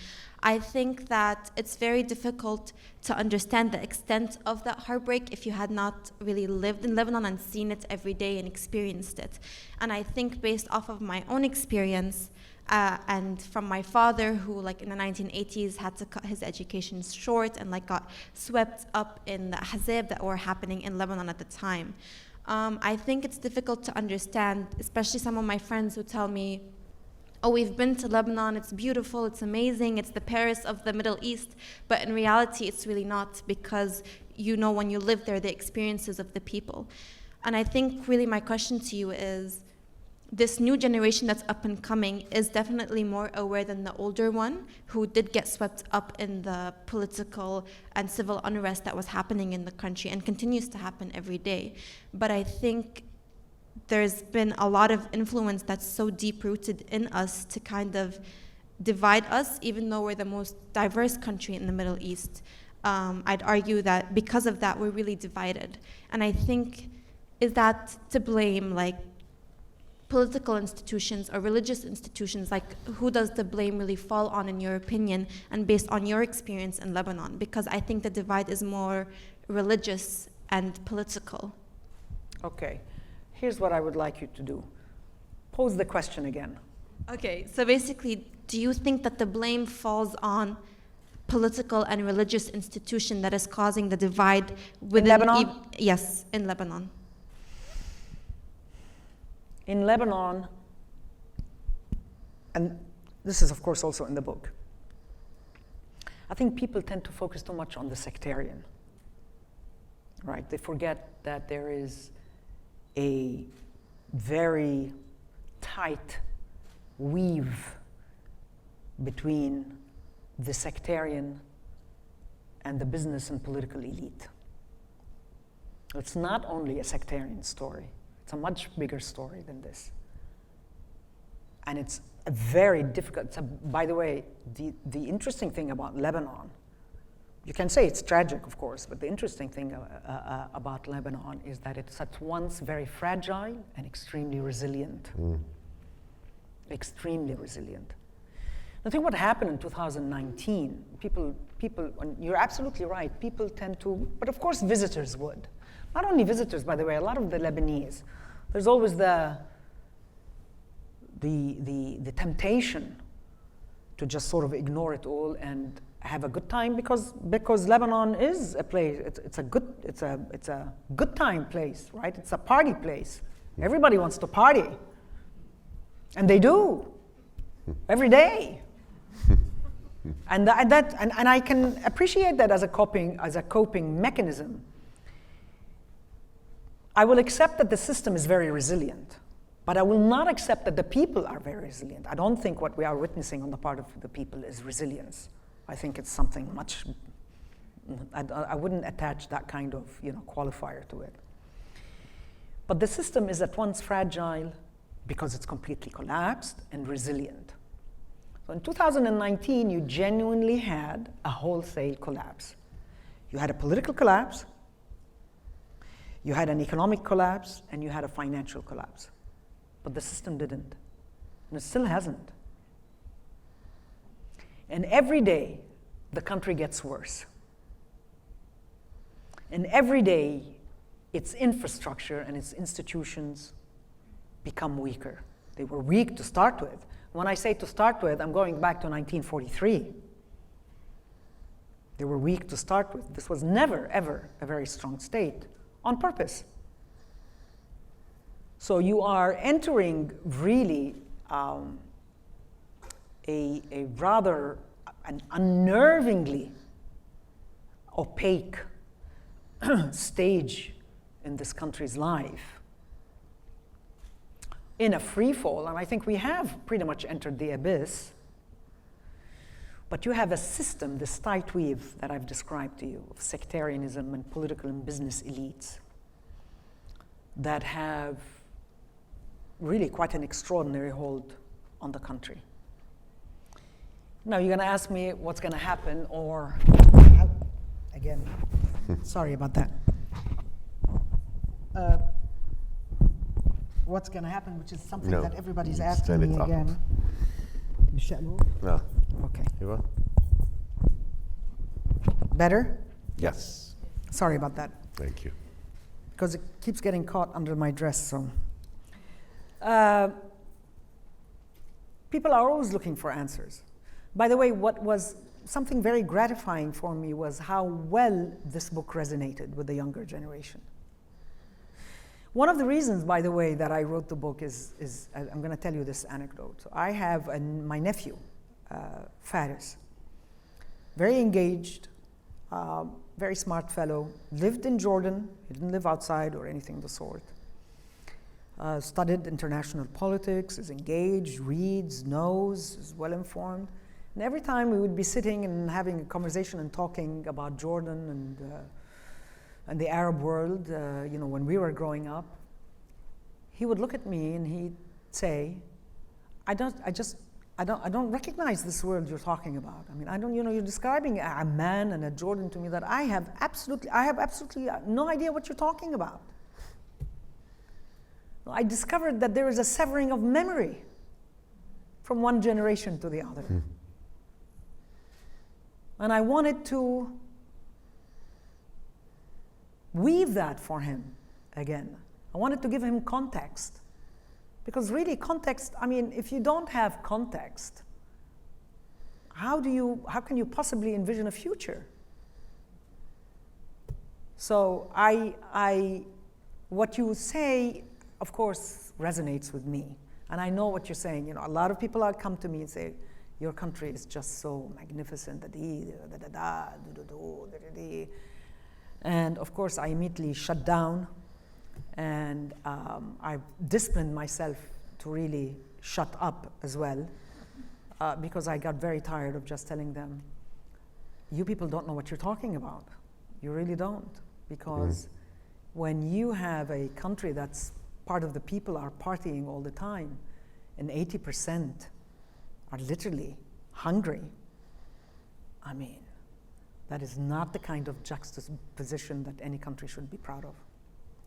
Speaker 5: I think that it's very difficult to understand the extent of that heartbreak if you had not really lived in Lebanon and seen it every day and experienced it. And I think based off of my own experience, and from my father, who like in the 1980s had to cut his education short and like got swept up in the ahzab that were happening in Lebanon at the time. I think it's difficult to understand, especially some of my friends who tell me, oh, we've been to Lebanon, it's beautiful, it's amazing, it's the Paris of the Middle East, but in reality it's really not, because you know when you live there the experiences of the people. And I think really my question to you is, this new generation that's up and coming is definitely more aware than the older one, who did get swept up in the political and civil unrest that was happening in the country and continues to happen every day. But I think there's been a lot of influence that's so deep-rooted in us to kind of divide us, even though we're the most diverse country in the Middle East. I'd argue that because of that, we're really divided. And I think, is that to blame, like, political institutions or religious institutions? Like, who does the blame really fall on, in your opinion, and based on your experience in Lebanon? Because I think the divide is more religious and political.
Speaker 2: Okay, here's what I would like you to do. Pose the question again.
Speaker 5: Okay, so basically, do you think that the blame falls on political and religious institution that is causing the divide within
Speaker 2: Lebanon?
Speaker 5: Yes, in Lebanon.
Speaker 2: In Lebanon, and this is of course also in the book, I think people tend to focus too much on the sectarian, right? They forget that there is a very tight weave between the sectarian and the business and political elite. It's not only a sectarian story. It's a much bigger story than this. And it's a very difficult, by the way, the interesting thing about Lebanon, you can say it's tragic, of course, but the interesting thing about Lebanon is that it's at once very fragile and extremely resilient. Extremely resilient. I think what happened in 2019, people, and you're absolutely right, people tend to, but of course visitors would. Not only visitors, by the way, a lot of the Lebanese. There's always the temptation to just sort of ignore it all and have a good time, because Lebanon is a place. It's a good time place, right? It's a party place. Everybody wants to party, and they do every day. And I can appreciate that as a coping mechanism. I will accept that the system is very resilient, but I will not accept that the people are very resilient. I don't think what we are witnessing on the part of the people is resilience. I think it's something much, I wouldn't attach that kind of qualifier to it. But the system is at once fragile because it's completely collapsed and resilient. So in 2019, you genuinely had a wholesale collapse. You had a political collapse, you had an economic collapse, and you had a financial collapse. But the system didn't, and it still hasn't. And every day, the country gets worse. And every day, its infrastructure and its institutions become weaker. They were weak to start with. When I say to start with, I'm going back to 1943. They were weak to start with. This was never, ever a very strong state on purpose. So you are entering really a rather an unnervingly opaque stage in this country's life, in a free fall, and I think we have pretty much entered the abyss. But you have a system, this tight weave that I've described to you, of sectarianism and political and business elites that have really quite an extraordinary hold on the country. Now, you're going to ask me what's going to happen, or, again, sorry about that. What's going to happen, which is something that everybody's asking me again.
Speaker 1: No.
Speaker 2: Okay.
Speaker 1: Eva?
Speaker 2: Better?
Speaker 1: Yes.
Speaker 2: Sorry about that.
Speaker 1: Thank you.
Speaker 2: Because it keeps getting caught under my dress, so. People are always looking for answers. By the way, what was something very gratifying for me was how well this book resonated with the younger generation. One of the reasons, by the way, that I wrote the book is I'm going to tell you this anecdote. So I have my nephew, Faris, very engaged, very smart fellow, lived in Jordan. He didn't live outside or anything of the sort. Studied international politics, is engaged, reads, knows, is well informed. And every time we would be sitting and having a conversation and talking about Jordan and the Arab world, when we were growing up, he would look at me and he'd say, I don't recognize this world you're talking about. I mean, you're describing a man and a Jordan to me that I have absolutely no idea what you're talking about. I discovered that there is a severing of memory from one generation to the other. And I wanted to weave that for him again. I wanted to give him context. Because really context, if you don't have context, how can you possibly envision a future? So what you say, of course, resonates with me. And I know what you're saying. A lot of people come to me and say, your country is just so magnificent. And of course, I immediately shut down, and I disciplined myself to really shut up as well, because I got very tired of just telling them, you people don't know what you're talking about. You really don't. Because when you have a country that's part of the people are partying all the time, and 80% are literally hungry, that is not the kind of juxtaposition that any country should be proud of.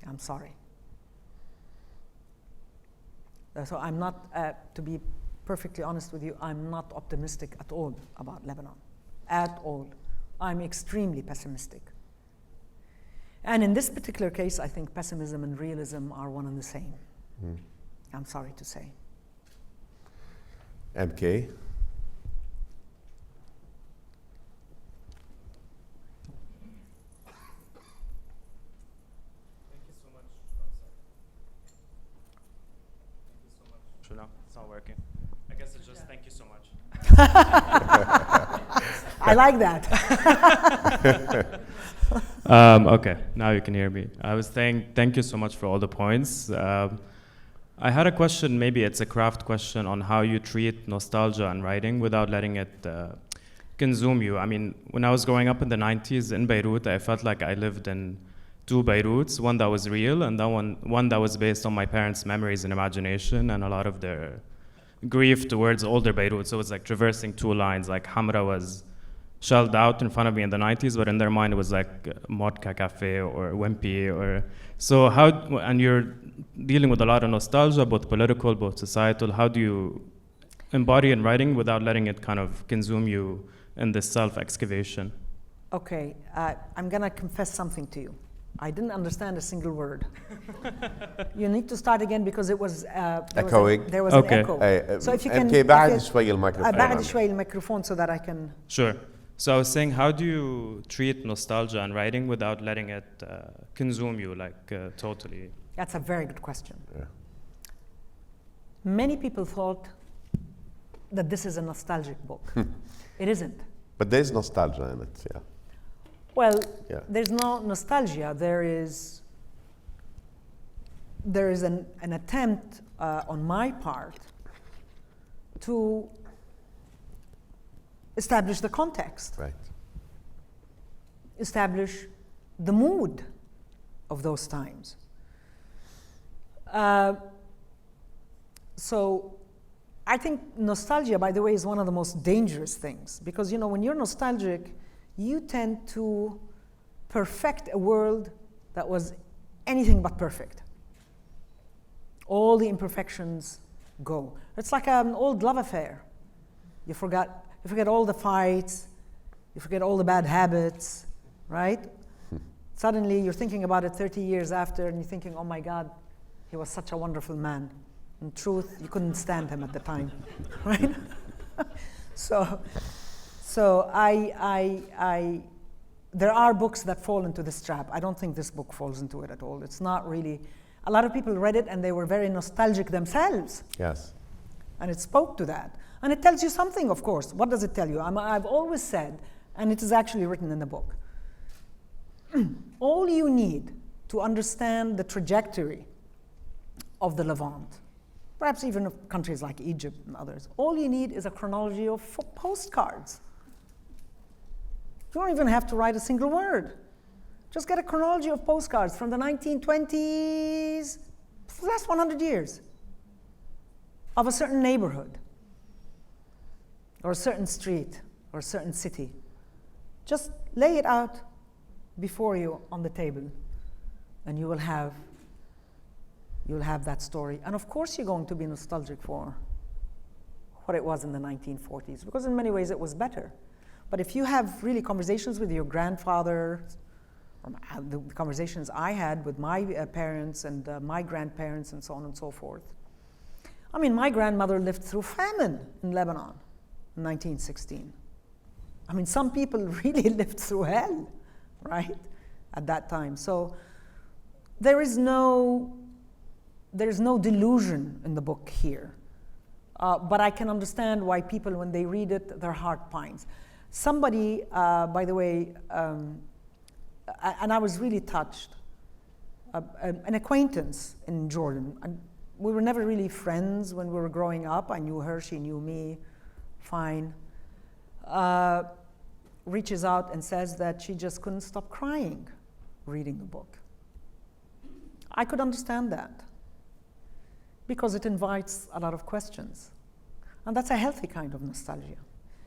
Speaker 2: I'm sorry. So I'm not, to be perfectly honest with you, I'm not optimistic at all about Lebanon, at all. I'm extremely pessimistic. And in this particular case, I think pessimism and realism are one and the same. I'm sorry to say.
Speaker 1: MK?
Speaker 6: No, it's not working. I guess it's just thank you so much.
Speaker 2: I like that.
Speaker 6: Okay, now you can hear me. I was saying thank you so much for all the points. I had a question, maybe it's a craft question, on how you treat nostalgia and writing without letting it consume you. When I was growing up in the 90s in Beirut, I felt like I lived in two Beiruts, one that was real and one that was based on my parents' memories and imagination and a lot of their grief towards older Beirut. So it was like traversing two lines, like Hamra was shelled out in front of me in the 90s, but in their mind it was like Modka Cafe or Wimpy or... So and you're dealing with a lot of nostalgia, both political, both societal. How do you embody in writing without letting it kind of consume you in this self-excavation?
Speaker 2: Okay, I'm gonna confess something to you. I didn't understand a single word. You need to start again because it was
Speaker 1: echoing.
Speaker 2: There was
Speaker 6: Okay.
Speaker 2: an echo. So if you can
Speaker 1: بعد شوي الميكروفون.
Speaker 2: بعد شوي الميكروفون so that I can.
Speaker 6: Sure. So I was saying, how do you treat nostalgia and writing without letting it consume you, like totally?
Speaker 2: That's a very good question.
Speaker 1: Yeah.
Speaker 2: Many people thought that this is a nostalgic book. It isn't.
Speaker 1: But there's nostalgia in it, yeah.
Speaker 2: Well,
Speaker 1: Yeah.
Speaker 2: there's no nostalgia. There is an attempt on my part to establish the context,
Speaker 1: Right.
Speaker 2: establish the mood of those times. So I think nostalgia, by the way, is one of the most dangerous things because, you know, when you're nostalgic, you tend to perfect a world that was anything but perfect. All the imperfections go. It's like an old love affair. You forget all the fights, you forget all the bad habits, right? Suddenly you're thinking about it 30 years after and you're thinking, oh my God, he was such a wonderful man. In truth, you couldn't stand him at the time, right? So there are books that fall into this trap. I don't think this book falls into it at all. It's not really, a lot of people read it and they were very nostalgic themselves.
Speaker 1: Yes.
Speaker 2: And it spoke to that. And it tells you something, of course. What does it tell you? I've always said, and it is actually written in the book, all you need to understand the trajectory of the Levant, perhaps even of countries like Egypt and others, all you need is a chronology of postcards. You don't even have to write a single word. Just get a chronology of postcards from the 1920s, for the last 100 years, of a certain neighborhood, or a certain street, or a certain city. Just lay it out before you on the table, and you will have that story. And of course you're going to be nostalgic for what it was in the 1940s, because in many ways it was better. But if you have really conversations with your grandfather, the conversations I had with my parents and my grandparents and so on and so forth. I mean, my grandmother lived through famine in Lebanon in 1916. I mean, some people really lived through hell, right, at that time. So there is no delusion in the book here. But I can understand why people, when they read it, their heart pines. Somebody, by the way, and I was really touched, an acquaintance in Jordan. And we were never really friends when we were growing up. I knew her, she knew me, fine. Reaches out and says that she just couldn't stop crying reading the book. I could understand that because it invites a lot of questions. And that's a healthy kind of nostalgia.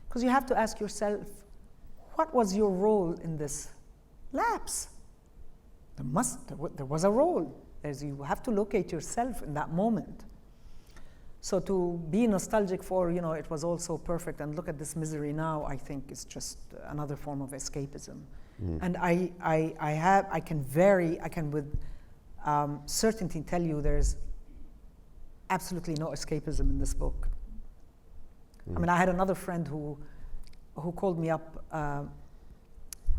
Speaker 2: Because you have to ask yourself, what was your role in this lapse? There was a role. You have to locate yourself in that moment. So to be nostalgic for, you know, it was all so perfect and look at this misery now, I think is just another form of escapism. And I can with certainty tell you there's absolutely no escapism in this book. I mean, I had another friend who called me up.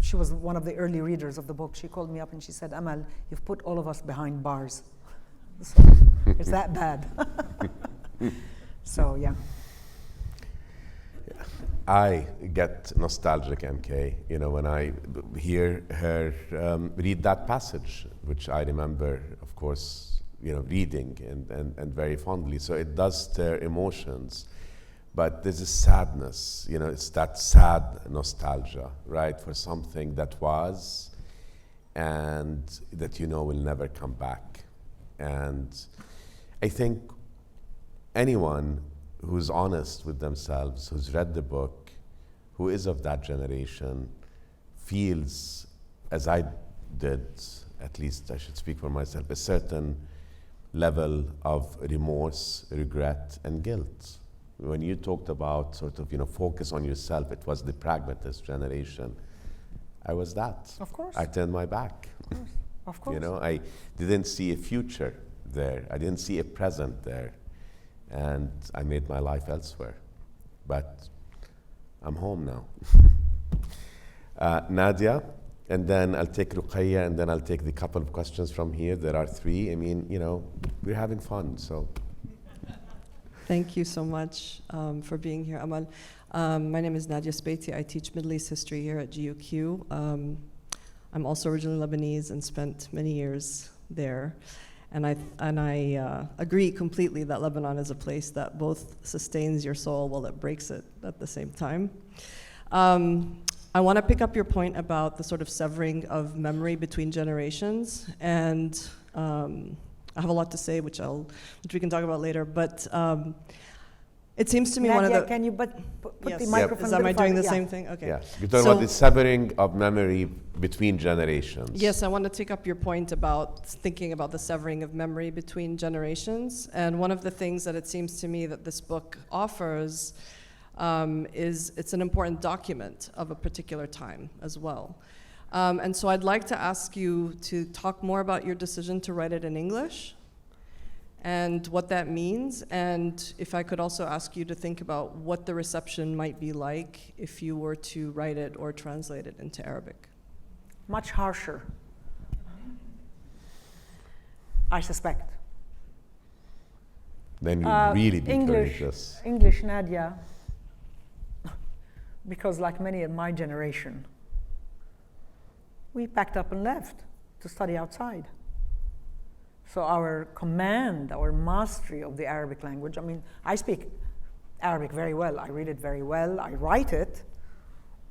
Speaker 2: She was one of the early readers of the book. She called me up and she said, Amal, you've put all of us behind bars. So it's that bad. So, yeah.
Speaker 1: I get nostalgic, MK, you know, when I hear her read that passage, which I remember, of course, you know, reading and very fondly. So it does stir emotions. But there's a sadness, you know, it's that sad nostalgia, right, for something that was, and that you know will never come back. And I think anyone who's honest with themselves, who's read the book, who is of that generation, feels, as I did, at least I should speak for myself, a certain level of remorse, regret, and guilt. When you talked about sort of, focus on yourself, it was the pragmatist generation. I was that.
Speaker 2: Of course.
Speaker 1: I turned my back.
Speaker 2: Of course.
Speaker 1: I didn't see a future there. I didn't see a present there. And I made my life elsewhere. But I'm home now. Nadia, and then I'll take Ruqayya, and then I'll take the couple of questions from here. There are 3. I mean, we're having fun, so.
Speaker 7: Thank you so much for being here, Amal. My name is Nadia Speiti. I teach Middle East history here at GUQ. I'm also originally Lebanese and spent many years there. And I agree completely that Lebanon is a place that both sustains your soul while it breaks it at the same time. I want to pick up your point about the sort of severing of memory between generations, and I have a lot to say, which we can talk about later. But it seems to me
Speaker 2: Nadia,
Speaker 7: one of the.
Speaker 2: can you put
Speaker 7: Yes.
Speaker 2: the microphone?
Speaker 7: Am I doing the
Speaker 2: yeah.
Speaker 7: same thing? Okay.
Speaker 1: Yeah, you're talking about the severing of memory between generations.
Speaker 7: Yes, I want to take up your point about thinking about the severing of memory between generations. And one of the things that it seems to me that this book offers is it's an important document of a particular time as well. And so I'd like to ask you to talk more about your decision to write it in English and what that means. And if I could also ask you to think about what the reception might be like if you were to write it or translate it into Arabic.
Speaker 2: Much harsher, I suspect.
Speaker 1: Then you'd really be
Speaker 2: English,
Speaker 1: courageous.
Speaker 2: English, Nadia, because like many in my generation, we packed up and left to study outside. So our command, our mastery of the Arabic language, I mean, I speak Arabic very well, I read it very well, I write it,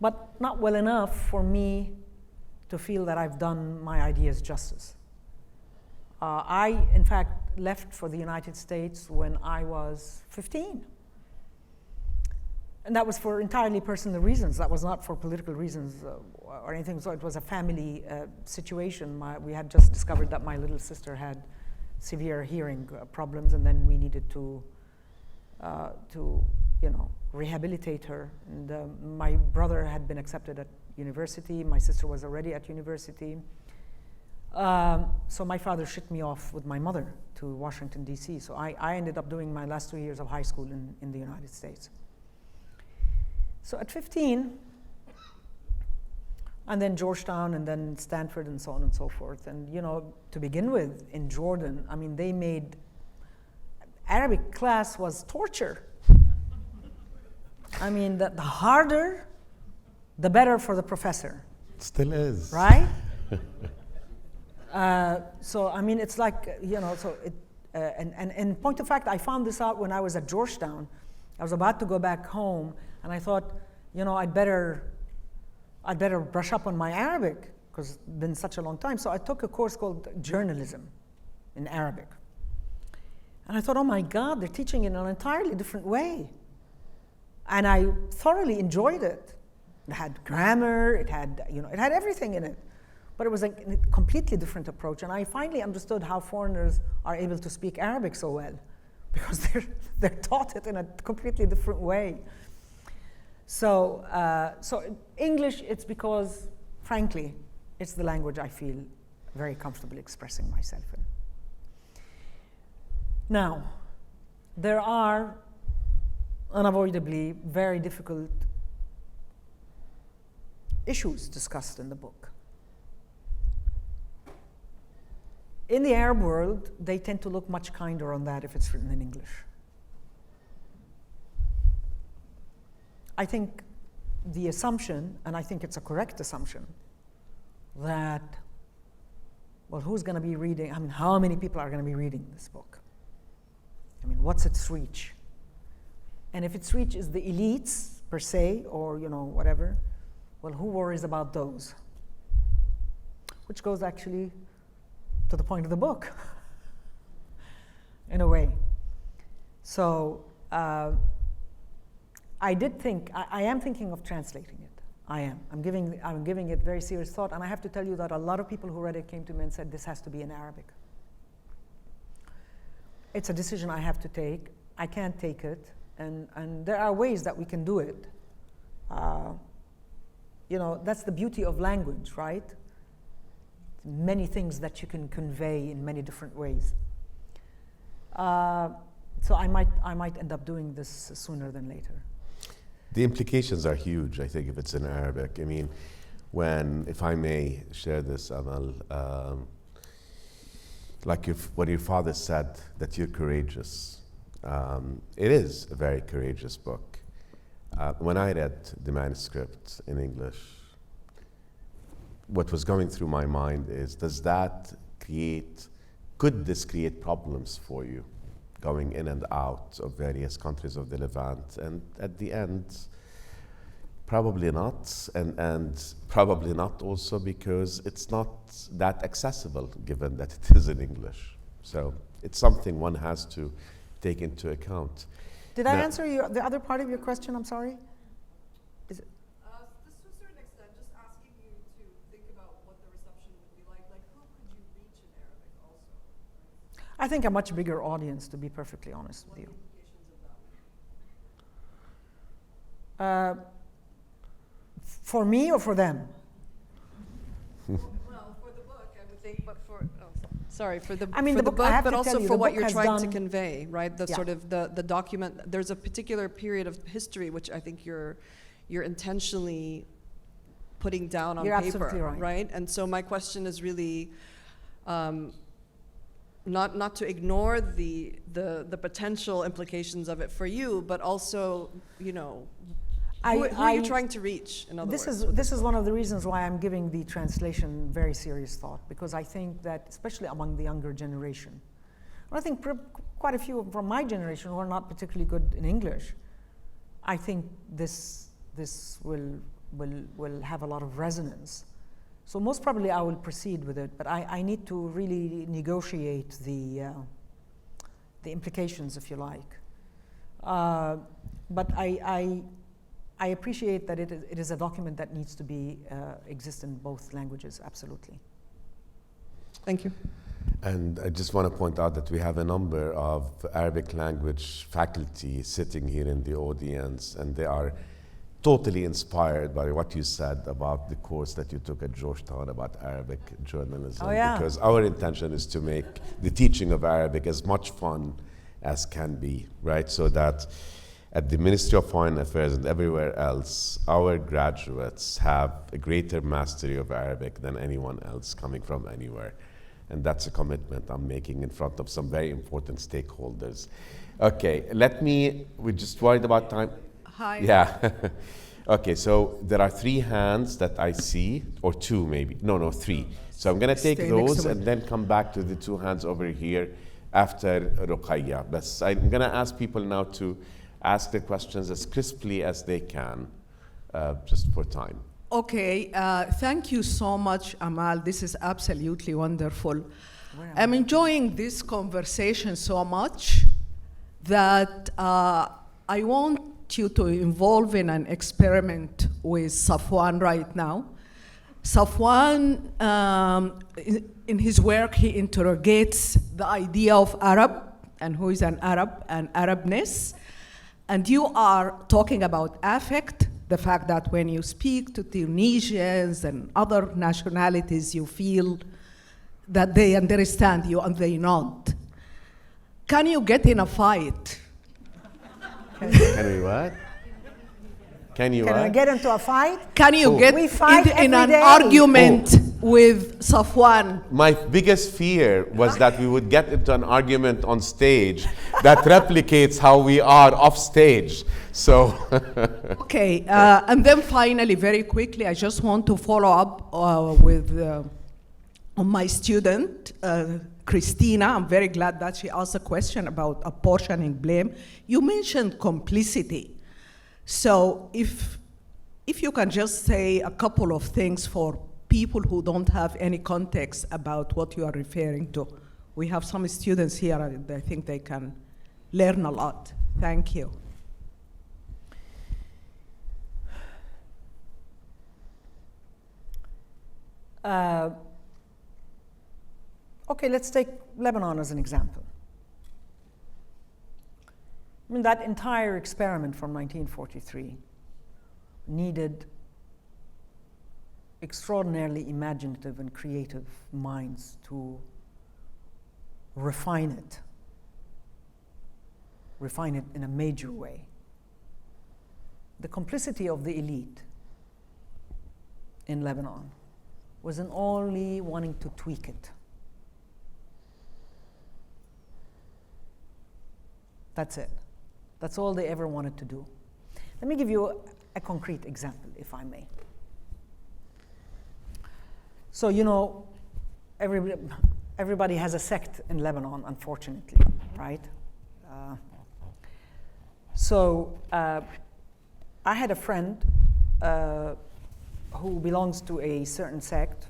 Speaker 2: but not well enough for me to feel that I've done my ideas justice. I, in fact, left for the United States when I was 15. And that was for entirely personal reasons. That was not for political reasons or anything. So it was a family situation. We had just discovered that my little sister had severe hearing problems, and then we needed to rehabilitate her. And my brother had been accepted at university. My sister was already at university. So my father shipped me off with my mother to Washington, D.C. So I ended up doing my last 2 years of high school in the United States. So at 15, and then Georgetown, and then Stanford, and so on and so forth. And to begin with, in Jordan, I mean, they made Arabic class was torture. I mean, the harder, the better for the professor.
Speaker 1: It still is.
Speaker 2: Right? So I mean, it's like and in point of fact, I found this out when I was at Georgetown. I was about to go back home, and I thought, I'd better brush up on my Arabic because it's been such a long time. So I took a course called journalism in Arabic, and I thought, oh my God, they're teaching it in an entirely different way, and I thoroughly enjoyed it. It had grammar, it had everything in it. But it was a completely different approach. And I finally understood how foreigners are able to speak Arabic so well, because they're taught it in a completely different way. So English, it's because, frankly, it's the language I feel very comfortable expressing myself in. Now, there are unavoidably very difficult issues discussed in the book. In the Arab world, they tend to look much kinder on that if it's written in English. I think the assumption, and I think it's a correct assumption, that, well, who's going to be reading? I mean, how many people are going to be reading this book? I mean, what's its reach? And if its reach is the elites, per se, or, whatever, well, who worries about those? which goes actually to the point of the book, in a way. So I am thinking of translating it. I am. I'm giving it very serious thought, and I have to tell you that a lot of people who read it came to me and said, this has to be in Arabic. It's a decision I have to take. I can't take it, and there are ways that we can do it. That's the beauty of language, right? Many things that you can convey in many different ways. So I might end up doing this sooner than later.
Speaker 1: The implications are huge, I think, if it's in Arabic. I mean, if I may share this, Amal, when your father said that you're courageous, it is a very courageous book. When I read the manuscript in English, what was going through my mind is, could this create problems for you, going in and out of various countries of the Levant? And at the end, probably not, and probably not also because it's not that accessible, given that it is in English. So it's something one has to take into account.
Speaker 2: Did I answer the other part of your question? I'm sorry?
Speaker 7: This to a certain extent, just asking you to think about what the reception would be like. Like, who could you reach in Arabic also?
Speaker 2: I think a much bigger audience, to be perfectly honest with you.
Speaker 7: What are the implications of that?
Speaker 2: For me or for them?
Speaker 7: Well, for the book, I would think, but for the
Speaker 2: book,
Speaker 7: book, but also for what you're trying to
Speaker 2: done
Speaker 7: convey, right? The sort of the document. There's a particular period of history which I think you're intentionally putting down on
Speaker 2: You're
Speaker 7: paper,
Speaker 2: absolutely right.
Speaker 7: And so my question is really not to ignore the potential implications of it for you, but also, who are you trying to reach, in other words?
Speaker 2: This is one of the reasons why I'm giving the translation very serious thought, because I think that, especially among the younger generation, and I think quite a few from my generation who are not particularly good in English, I think this will have a lot of resonance. So most probably I will proceed with it, but I need to really negotiate the implications, if you like. But I appreciate that it is a document that needs to exist in both languages, absolutely.
Speaker 7: Thank you.
Speaker 1: And I just want to point out that we have a number of Arabic language faculty sitting here in the audience, and they are totally inspired by what you said about the course that you took at Georgetown about Arabic journalism.
Speaker 2: Oh, yeah.
Speaker 1: Because our intention is to make the teaching of Arabic as much fun as can be, right? So that at the Ministry of Foreign Affairs and everywhere else, our graduates have a greater mastery of Arabic than anyone else coming from anywhere. And that's a commitment I'm making in front of some very important stakeholders. Okay, we're just worried about time.
Speaker 7: Hi.
Speaker 1: Yeah. Okay, so there are 3 hands that I see, or 2 maybe. No, 3. So I'm gonna take those and then come back to the 2 hands over here after Ruqayya. But I'm gonna ask people now to ask their questions as crisply as they can, just for time.
Speaker 8: Okay, thank you so much, Amal. This is absolutely wonderful. I'm enjoying this conversation so much that I want you to involve in an experiment with Safwan right now. Safwan, in his work, he interrogates the idea of Arab and who is an Arab and Arabness. And you are talking about affect, the fact that when you speak to Tunisians and other nationalities, you feel that they understand you and they not. Can you get in a fight?
Speaker 1: Can we what? Can
Speaker 2: I get into a fight?
Speaker 8: Can you get in an argument with Safwan?
Speaker 1: My biggest fear was that we would get into an argument on stage that replicates how we are off stage. So.
Speaker 8: Okay, and then finally, very quickly, I just want to follow up with on my student, Christina. I'm very glad that she asked a question about apportioning blame. You mentioned complicity. So if you can just say a couple of things for people who don't have any context about what you are referring to. We have some students here, and I think they can learn a lot. Thank you.
Speaker 2: Okay, let's take Lebanon as an example. I mean, that entire experiment from 1943 needed extraordinarily imaginative and creative minds to refine it in a major way. The complicity of the elite in Lebanon was in only wanting to tweak it. That's it. That's all they ever wanted to do. Let me give you a concrete example, if I may. So, you know, everybody has a sect in Lebanon, unfortunately, right? I had a friend who belongs to a certain sect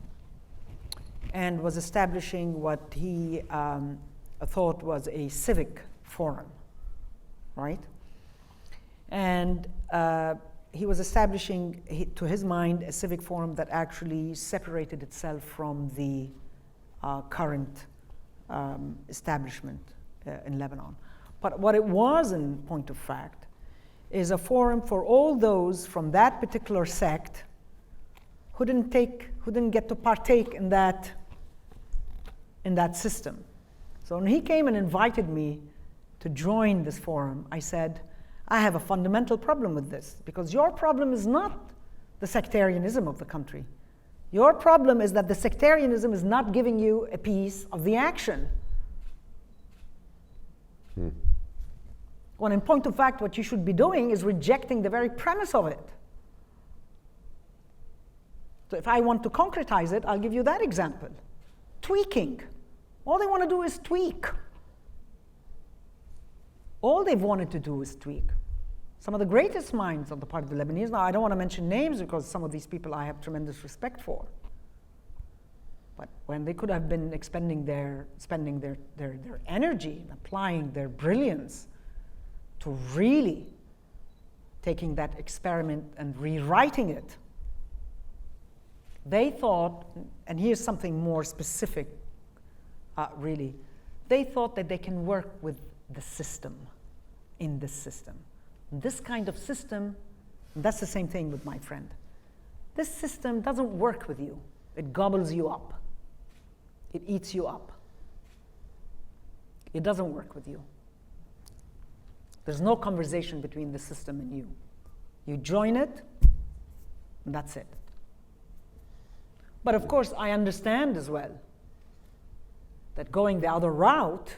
Speaker 2: and was establishing what he thought was a civic forum, right? And he was establishing, to his mind, a civic forum that actually separated itself from the current establishment in Lebanon. But what it was, in point of fact, is a forum for all those from that particular sect who didn't get to partake in that system. So when he came and invited me to join this forum, I said, I have a fundamental problem with this, because your problem is not the sectarianism of the country. Your problem is that the sectarianism is not giving you a piece of the action. When in point of fact, what you should be doing is rejecting the very premise of it. So if I want to concretize it, I'll give you that example. Tweaking. All they want to do is tweak. All they've wanted to do is tweak. Some of the greatest minds on the part of the Lebanese, now I don't want to mention names because some of these people I have tremendous respect for, but when they could have been spending their energy and applying their brilliance to really taking that experiment and rewriting it, they thought, and here's something more specific, really, they thought that they can work with the system, in this system. This kind of system, and that's the same thing with my friend. This system doesn't work with you. It gobbles you up. It eats you up. It doesn't work with you. There's no conversation between the system and you. You join it, and that's it. But of course, I understand as well that going the other route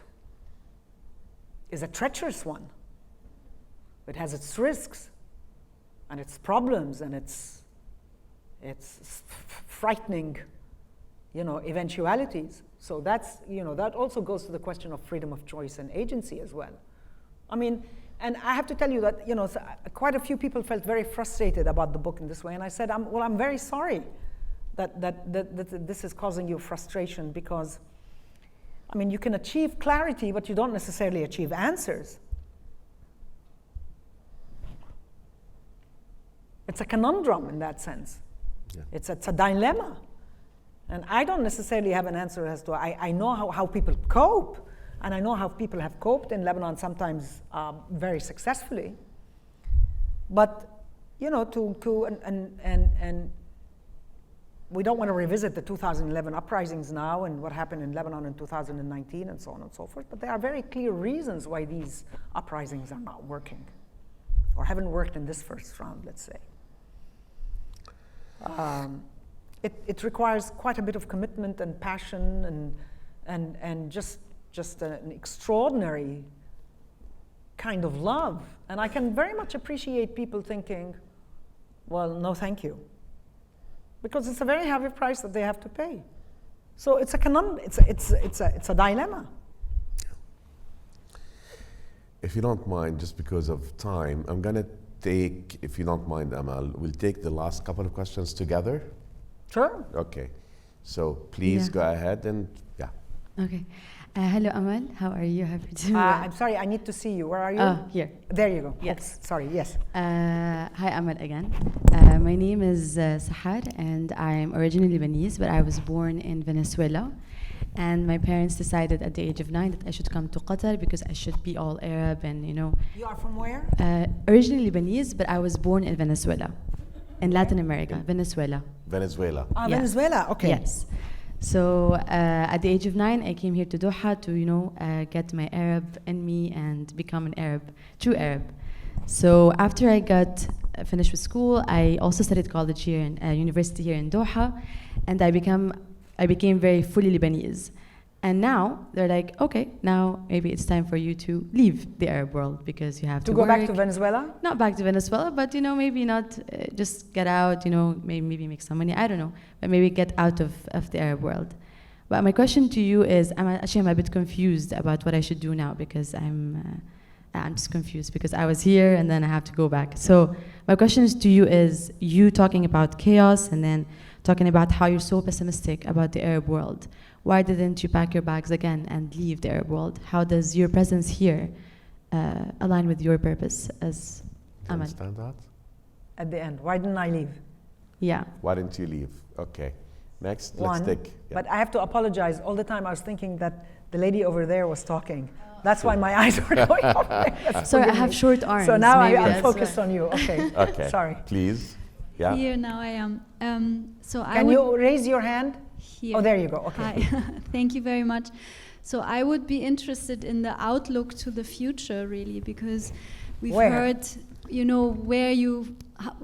Speaker 2: is a treacherous one. It has its risks and its problems and its frightening, eventualities. So that's, that also goes to the question of freedom of choice and agency as well. I mean, and I have to tell you that, quite a few people felt very frustrated about the book in this way. And I said, I'm very sorry that this is causing you frustration, because, I mean, you can achieve clarity, but you don't necessarily achieve answers. It's a conundrum in that sense. Yeah. It's a dilemma. And I don't necessarily have an answer as to, I know how people cope, and I know how people have coped in Lebanon, sometimes very successfully. But, and we don't want to revisit the 2011 uprisings now and what happened in Lebanon in 2019 and so on and so forth, but there are very clear reasons why these uprisings are not working, or haven't worked in this first round, let's say. It requires quite a bit of commitment and passion and just an extraordinary kind of love. And I can very much appreciate people thinking, well, no thank you, because it's a very heavy price that they have to pay. So it's a conundrum, it's a dilemma.
Speaker 1: If you don't mind, just because of time, I'm going to take, if you don't mind, Amal, we'll take the last couple of questions together.
Speaker 2: Sure.
Speaker 1: Okay. So please
Speaker 9: Yeah.
Speaker 1: go ahead and, yeah.
Speaker 9: Okay. Hello, Amal. How are you? Happy to.
Speaker 2: I'm sorry, I need to see you. Where are you?
Speaker 9: Here.
Speaker 2: There you go.
Speaker 9: Yes.
Speaker 2: Oops, sorry, yes.
Speaker 9: Hi, Amal again. My name is Sahar, and I'm originally Lebanese, but I was born in Venezuela. And my parents decided at the age of 9 that I should come to Qatar because I should be all Arab and, you know.
Speaker 2: You are from where?
Speaker 9: Originally Lebanese, but I was born in Venezuela, in Latin America, Venezuela.
Speaker 1: Venezuela.
Speaker 2: Ah,
Speaker 9: Yeah.
Speaker 2: Venezuela, okay.
Speaker 9: Yes. So at the age of 9, I came here to Doha to, you know, get my Arab in me and become an Arab, true Arab. So after I got finished with school, I also studied college here in university here in Doha, and I became very fully Lebanese. And now they're like, okay, now maybe it's time for you to leave the Arab world because you have to
Speaker 2: go
Speaker 9: work.
Speaker 2: back to Venezuela?
Speaker 9: Not back to Venezuela, but you know, maybe not just get out, you know, maybe make some money, I don't know, but maybe get out of the Arab world. But my question to you is, I'm a bit confused about what I should do now because I'm just confused because I was here and then I have to go back. So my question to you is, you talking about chaos and then talking about how you're so pessimistic about the Arab world. Why didn't you pack your bags again and leave the Arab world? How does your presence here align with your purpose as
Speaker 1: Do you
Speaker 9: Amal?
Speaker 1: understand that?
Speaker 2: At the end, why didn't I leave?
Speaker 9: Yeah.
Speaker 1: Why didn't you leave? Okay. Next,
Speaker 2: One,
Speaker 1: let's take. Yeah.
Speaker 2: but I have to apologize. All the time I was thinking that the lady over there was talking. That's why my eyes were going over there.
Speaker 9: Sorry, I
Speaker 2: Forgive
Speaker 9: have
Speaker 2: me.
Speaker 9: short arms.
Speaker 2: So now
Speaker 9: maybe
Speaker 2: I'm
Speaker 9: that's
Speaker 2: focused
Speaker 9: why.
Speaker 2: on you. Okay.
Speaker 1: Okay.
Speaker 2: Sorry.
Speaker 1: Please. Yeah.
Speaker 10: Here now I am. So I
Speaker 2: Can
Speaker 10: would
Speaker 2: you raise your hand?
Speaker 10: here.
Speaker 2: Oh, there you go. Okay.
Speaker 10: Hi. Thank you very much. So I would be interested in the outlook to the future, really, because we've
Speaker 2: Where?
Speaker 10: heard, you know, where you,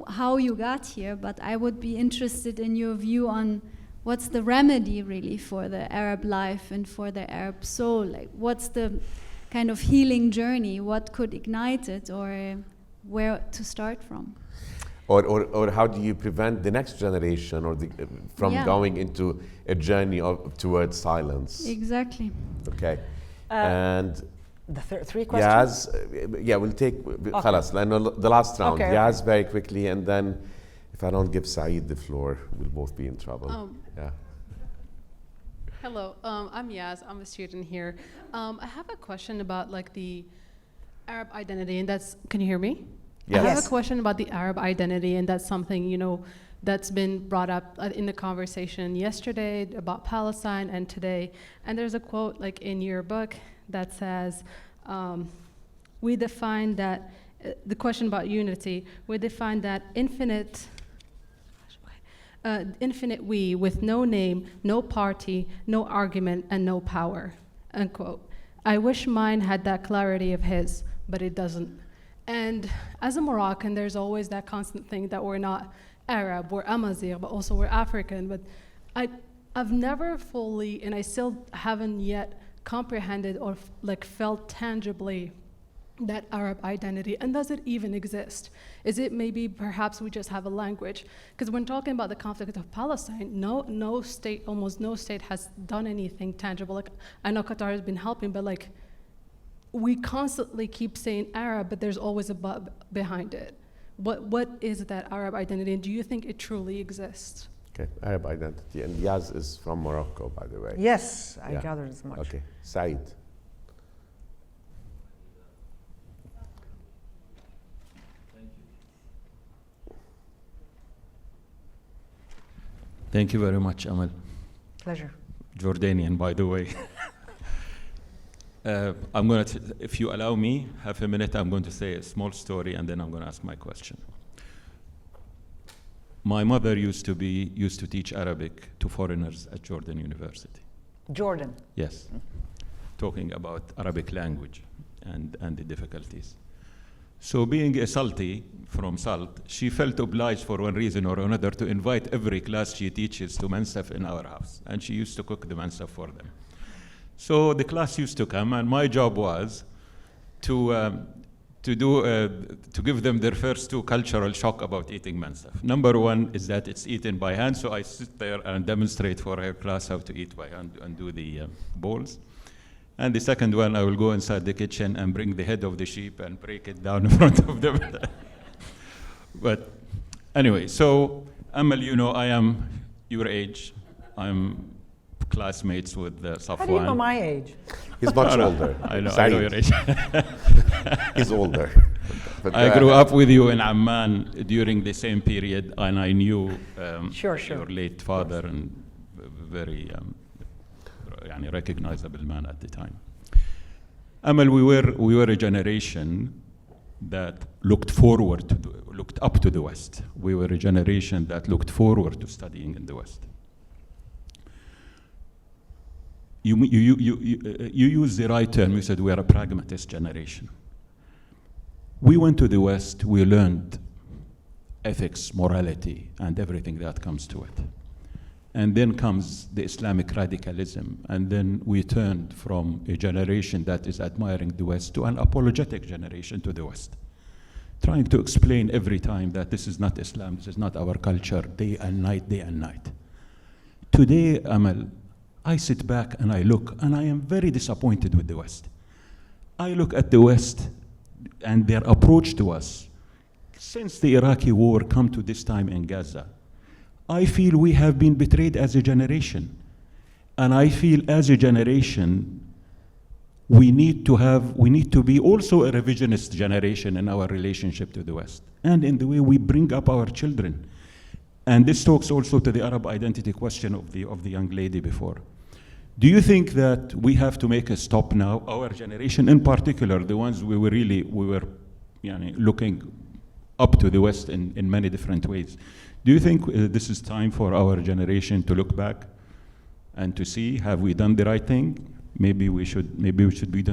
Speaker 10: how you got here, but I would be interested in your view on what's the remedy, really, for the Arab life and for the Arab soul. Like, what's the kind of healing journey? What could ignite it, or where to start from?
Speaker 1: Or how do you prevent the next generation or from
Speaker 10: Yeah.
Speaker 1: going into a journey towards silence?
Speaker 10: Exactly.
Speaker 1: Okay. And
Speaker 2: The three questions?
Speaker 1: Yaz, yeah, we'll take خلاص لأنه the last round.
Speaker 2: Okay,
Speaker 1: Yaz very quickly, and then if I don't give Saeed the floor, we'll both be in trouble. Yeah.
Speaker 11: Hello, I'm Yaz. I'm a student here. I have a question about like the Arab identity, and that's. Can you hear me?
Speaker 1: Yes.
Speaker 11: I have a question about the Arab identity, and that's something, you know, that's been brought up in the conversation yesterday about Palestine and today. And there's a quote like in your book that says, we define that, the question about unity, we define that infinite we with no name, no party, no argument, and no power, unquote. I wish mine had that clarity of his, but it doesn't. And as a Moroccan, there's always that constant thing that we're not Arab, we're Amazigh, but also we're African. But I've never fully, and I still haven't yet comprehended or like felt tangibly that Arab identity. And does it even exist? Is it maybe perhaps we just have a language? Because when talking about the conflict of Palestine, no state, almost no state has done anything tangible. Like, I know Qatar has been helping, but like, we constantly keep saying Arab, but there's always a but behind it. What is that Arab identity, and do you think it truly exists?
Speaker 1: Okay, Arab identity. And Yaz is from Morocco, by the way.
Speaker 2: Yes, I
Speaker 1: Yeah.
Speaker 2: gathered as much.
Speaker 1: Okay, Saeed.
Speaker 12: Thank you very much, Amal.
Speaker 2: Pleasure.
Speaker 12: Jordanian, by the way. I'm going to, if you allow me, half a minute, I'm going to say a small story and then I'm going to ask my question. My mother used to teach Arabic to foreigners at Jordan University.
Speaker 2: Jordan.
Speaker 12: Yes, talking about Arabic language and the difficulties. So being a Salti from Salt, she felt obliged for one reason or another to invite every class she teaches to Mansaf in our house. And she used to cook the Mansaf for them. So the class used to come, and my job was to give them their first two cultural shock about eating mansaf. Number one is that it's eaten by hand, so I sit there and demonstrate for her class how to eat by hand and do the bowls. And the second one, I will go inside the kitchen and bring the head of the sheep and break it down in front of them. But anyway, so Amal, you know, I am your age. I'm classmates with Safwan.
Speaker 2: How do you know my age?
Speaker 1: He's much older.
Speaker 12: I know
Speaker 1: Saeed.
Speaker 12: your age.
Speaker 1: He's older. But
Speaker 12: I grew up with you in Amman during the same period, and I knew
Speaker 2: Sure.
Speaker 12: your late father, and very recognizable man at the time. Amal, we were a generation that looked up to the West. We were a generation that looked forward to studying in the West. You used the right term. You said we are a pragmatist generation. We went to the West. We learned ethics, morality, and everything that comes to it. And then comes the Islamic radicalism. And then we turned from a generation that is admiring the West to an apologetic generation to the West, trying to explain every time that this is not Islam, this is not our culture, day and night, day and night. Today, Amal, I sit back and I look, and I am very disappointed with the West. I look at the West and their approach to us. Since the Iraqi war come to this time in Gaza, I feel we have been betrayed as a generation. And I feel as a generation, we need to be also a revisionist generation in our relationship to the West and in the way we bring up our children. And this talks also to the Arab identity question of the young lady before. Do you think that we have to make a stop now, our generation in particular, the ones we were looking up to the West in many different ways? Do you think this is time for our generation to look back and to see, have we done the right thing? Maybe we should be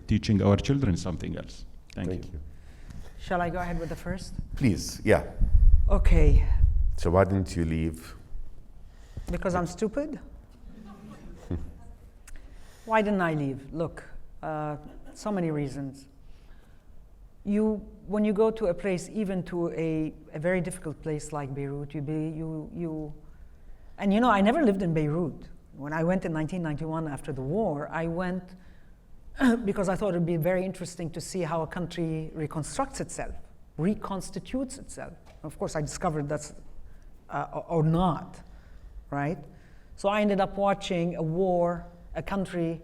Speaker 12: teaching our children something else. Thank you.
Speaker 2: Shall I go ahead with the first?
Speaker 1: Please, yeah.
Speaker 2: Okay.
Speaker 1: So why didn't you leave?
Speaker 2: Because I'm stupid? Why didn't I leave? Look, so many reasons. When you go to a place, even to a very difficult place like Beirut, and I never lived in Beirut. When I went in 1991 after the war, I went because I thought it would be very interesting to see how a country reconstructs itself, reconstitutes itself. Of course, I discovered that's or not, right? So I ended up watching a war, a country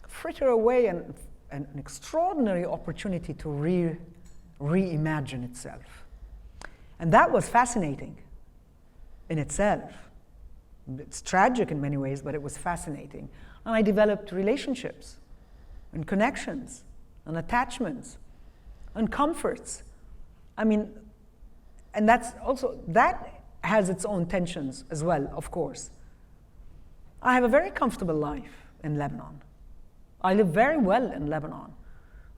Speaker 2: fritter away an extraordinary opportunity to reimagine itself. And that was fascinating in itself. It's tragic in many ways, but it was fascinating. And I developed relationships and connections and attachments and comforts. I mean, and that has its own tensions as well, of course. I have a very comfortable life in Lebanon. I live very well in Lebanon.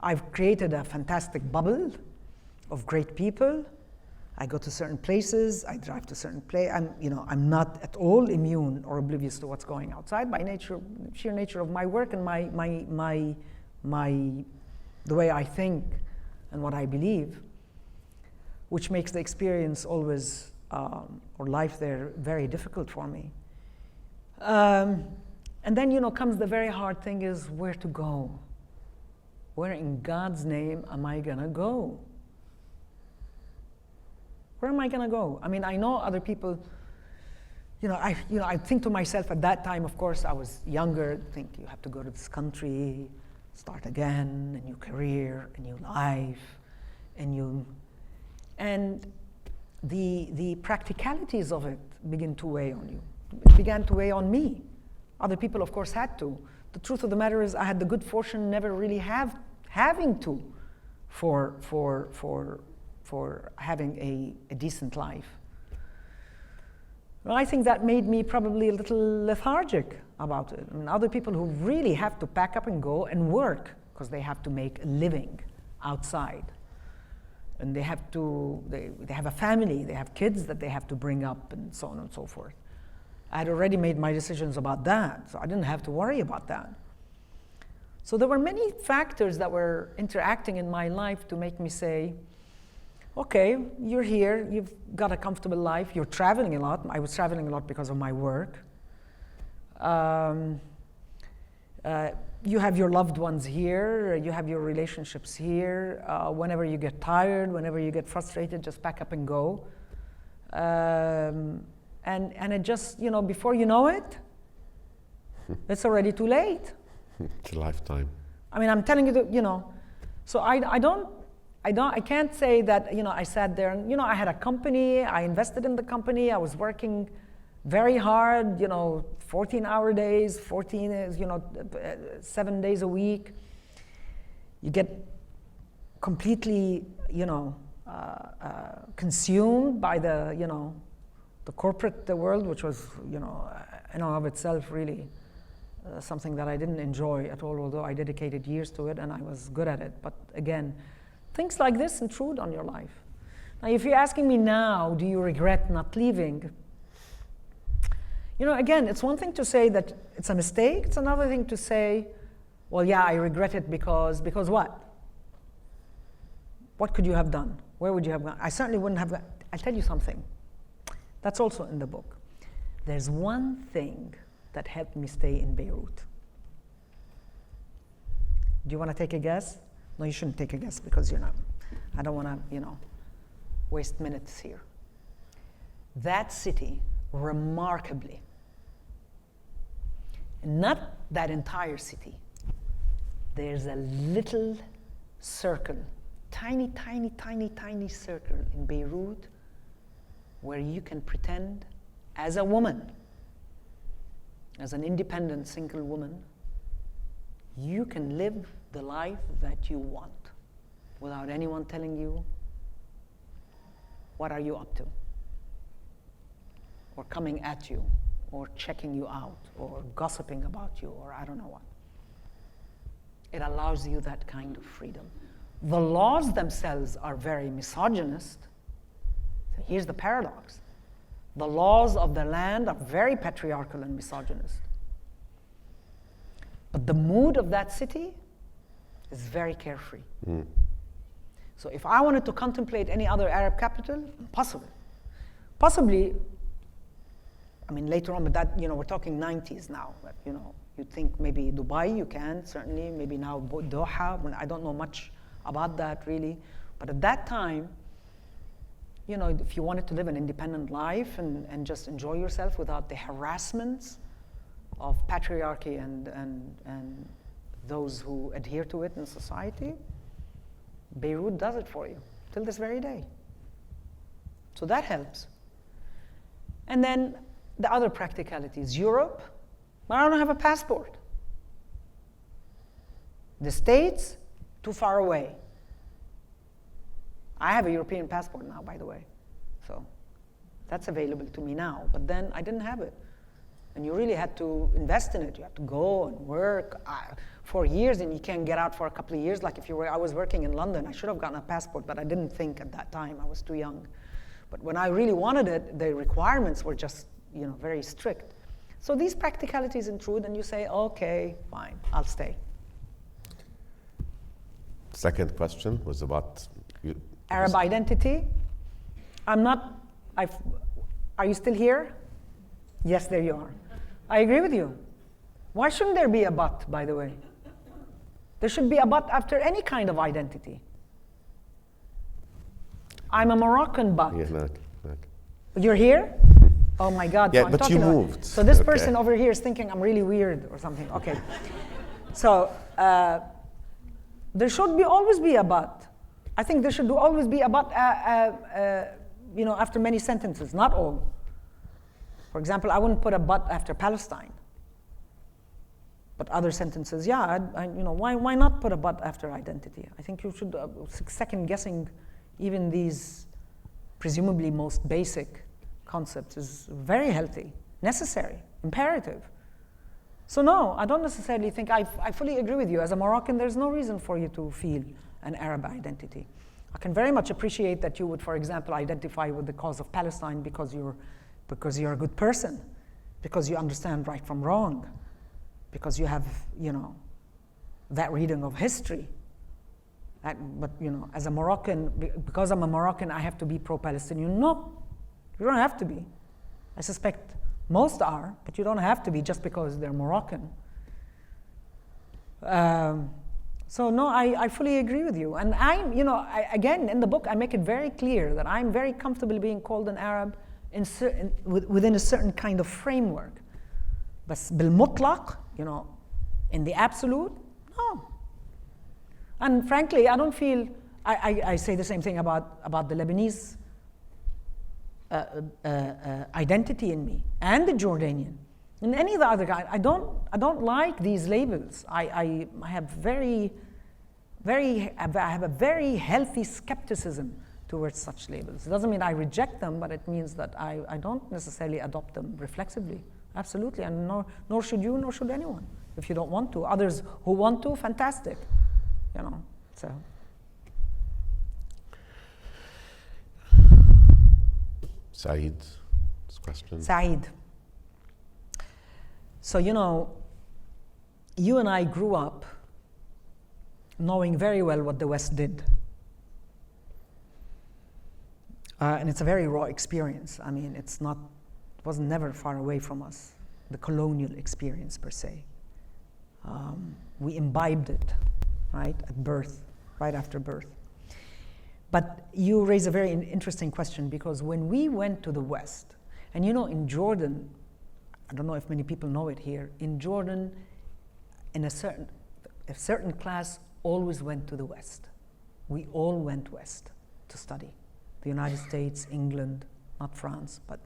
Speaker 2: I've created a fantastic bubble of great people. I go to certain places, I drive to certain places. I'm not at all immune or oblivious to what's going outside by sheer nature of my work and the way I think and what I believe, which makes the experience always, or life there, very difficult for me. And then, comes the very hard thing is where to go. Where in God's name am I gonna go? Where am I gonna go? I mean, I know other people, I think to myself at that time, of course, I was younger, think you have to go to this country, start again, a new career, a new life, and the practicalities of it begin to weigh on you. It began to weigh on me. Other people, of course, had to. The truth of the matter is I had the good fortune never really having to for having a decent life. Well, I think that made me probably a little lethargic about it. I mean, other people who really have to pack up and go and work because they have to make a living outside. And they have a family, they have kids that they have to bring up and so on and so forth. I had already made my decisions about that, so I didn't have to worry about that. So there were many factors that were interacting in my life to make me say, okay, you're here, you've got a comfortable life, you're traveling a lot. I was traveling a lot because of my work. You have your loved ones here, you have your relationships here. Whenever you get tired, whenever you get frustrated, just pack up and go. And it just, you know, before you know it, it's already too late.
Speaker 1: It's a lifetime.
Speaker 2: I mean, I'm telling you that, you know, so I can't say that, you know, I sat there and, you know, I had a company, I invested in the company, I was working very hard, you know, 14-hour days, 7 days a week. You get completely, you know, consumed by the, you know, the corporate world, which was, you know, in and of itself really something that I didn't enjoy at all, although I dedicated years to it and I was good at it. But again, things like this intrude on your life. Now, if you're asking me now, do you regret not leaving? You know, again, it's one thing to say that it's a mistake. It's another thing to say, well, yeah, I regret it because what? What could you have done? Where would you have gone? I certainly wouldn't have. I'll tell you something. That's also in the book. There's one thing that helped me stay in Beirut. Do you want to take a guess? No, you shouldn't take a guess because you're not. I don't want to, you know, waste minutes here. That city, remarkably, not that entire city, there's a little circle, tiny, tiny, tiny, tiny circle in Beirut where you can pretend as a woman, as an independent single woman, you can live the life that you want without anyone telling you, what are you up to? Or coming at you, or checking you out, or gossiping about you, or I don't know what. It allows you that kind of freedom. The laws themselves are very misogynist. So here's the paradox. The laws of the land are very patriarchal and misogynist. But the mood of that city is very carefree. Mm. So if I wanted to contemplate any other Arab capital, possible. Possibly, I mean, later on, but that, you know, we're talking 90s now. But, you know, you'd think maybe Dubai, you can, certainly. Maybe now Doha. I don't know much about that, really. But at that time, you know, if you wanted to live an independent life and just enjoy yourself without the harassments of patriarchy and those who adhere to it in society, Beirut does it for you till this very day. So that helps. And then the other practicalities. Europe, but I don't have a passport. The States, too far away. I have a European passport now, by the way. So that's available to me now. But then I didn't have it. And you really had to invest in it. You had to go and work for years, and you can't get out for a couple of years. Like if you were, I was working in London, I should have gotten a passport, but I didn't think at that time. I was too young. But when I really wanted it, the requirements were just, you know, very strict. So these practicalities intrude, and you say, okay, fine, I'll stay.
Speaker 1: Second question was about
Speaker 2: Arab identity. I'm not, are you still here? Yes, there you are. I agree with you. Why shouldn't there be a but, by the way? There should be a but after any kind of identity. I'm a Moroccan but.
Speaker 1: Yeah, no.
Speaker 2: You're here? Oh my God.
Speaker 1: Yeah,
Speaker 2: so
Speaker 1: but you moved.
Speaker 2: So this person over here is thinking I'm really weird or something. Okay. So there should always be a but. I think there should always be a but, you know, after many sentences, not all. For example, I wouldn't put a but after Palestine. But other sentences, yeah, you know, why not put a but after identity? I think you should, second guessing even these presumably most basic concepts is very healthy, necessary, imperative. So no, I don't necessarily think, I fully agree with you. As a Moroccan, there's no reason for you to feel an Arab identity. I can very much appreciate that you would, for example, identify with the cause of Palestine because you're a good person, because you understand right from wrong, because you have, you know, that reading of history. But, you know, as a Moroccan, because I'm a Moroccan, I have to be pro-Palestinian. No, you don't have to be. I suspect most are, but you don't have to be just because they're Moroccan. So no, I fully agree with you. And again, in the book, I make it very clear that I'm very comfortable being called an Arab within a certain kind of framework. But بالمطلق, in the absolute, no. And frankly, I don't feel, I say the same thing about the Lebanese identity in me, and the Jordanian, and any of the other guy. I don't like these labels. I have I have a very healthy skepticism towards such labels. It doesn't mean I reject them, but it means that I don't necessarily adopt them reflexively. Absolutely, and nor should you, nor should anyone. If you don't want to, others who want to, fantastic. So.
Speaker 1: Saeed's question.
Speaker 2: Saeed. So, you and I grew up knowing very well what the West did. And it's a very raw experience. I mean, it was never far away from us, the colonial experience per se. We imbibed it, right, at birth, right after birth. But you raise a very interesting question, because when we went to the West, and in Jordan, I don't know if many people know it here, in Jordan, a certain class always went to the West. We all went west to study. The United States, England, not France, but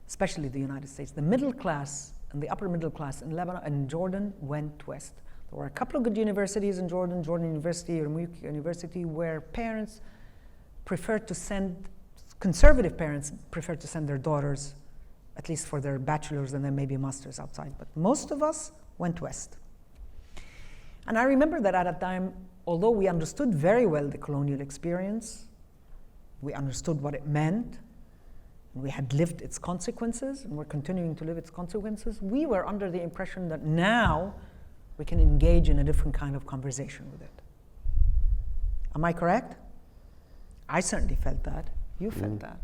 Speaker 2: especially the United States. The middle class and the upper middle class in Lebanon and Jordan went west. There were a couple of good universities in Jordan, Jordan University, Urmuk University, where parents preferred to send, conservative parents preferred to send their daughters, at least for their bachelor's and then maybe master's outside. But most of us went west. And I remember that at that time, although we understood very well the colonial experience, we understood what it meant, and we had lived its consequences, and we're continuing to live its consequences, we were under the impression that now we can engage in a different kind of conversation with it. Am I correct? I certainly felt that. You felt that.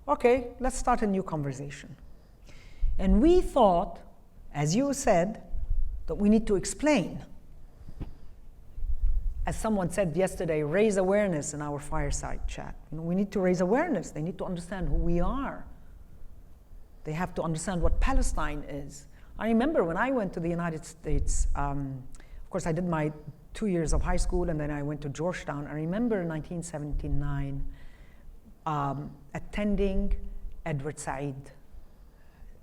Speaker 2: Okay, let's start a new conversation. And we thought, as you said, that we need to explain. As someone said yesterday, raise awareness in our fireside chat. We need to raise awareness. They need to understand who we are. They have to understand what Palestine is. I remember when I went to the United States, of course I did my 2 years of high school and then I went to Georgetown. I remember in 1979 attending Edward Said,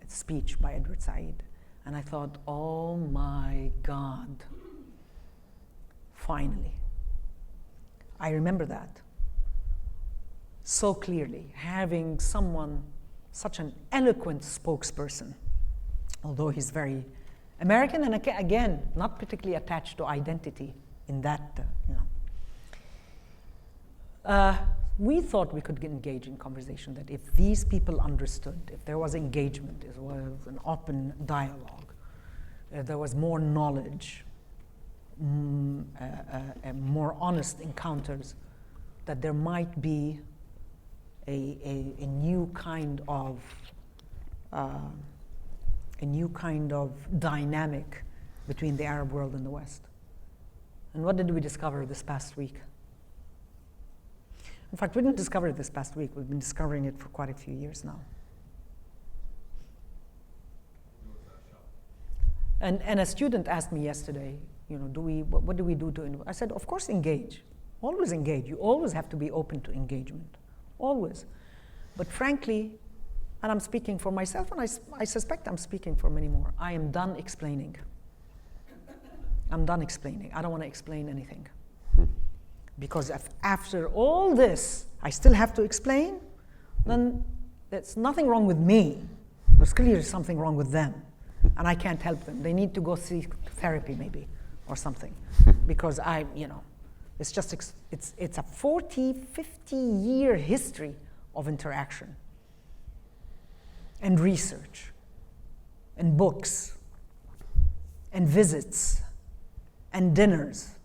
Speaker 2: a speech by Edward Said. And I thought, oh my God, finally. I remember that so clearly, having someone, such an eloquent spokesperson, although he's very American and again, not particularly attached to identity in that, we thought we could engage in conversation, that if these people understood, if there was engagement, if there was an open dialogue, if there was more knowledge, more honest encounters, that there might be a new kind of dynamic between the Arab world and the West. And what did we discover this past week? In fact, we didn't discover it this past week. We've been discovering it for quite a few years now. And a student asked me yesterday, what do we do to, I said, of course engage. Always engage. You always have to be open to engagement. Always. But frankly, and I'm speaking for myself, and I suspect I'm speaking for many more, I am done explaining. I'm done explaining. I don't want to explain anything. Because if after all this, I still have to explain, then there's nothing wrong with me. There's clearly something wrong with them. And I can't help them. They need to go seek therapy maybe, or something. Because it's just, it's a 40, 50-year history of interaction and research and books and visits and dinners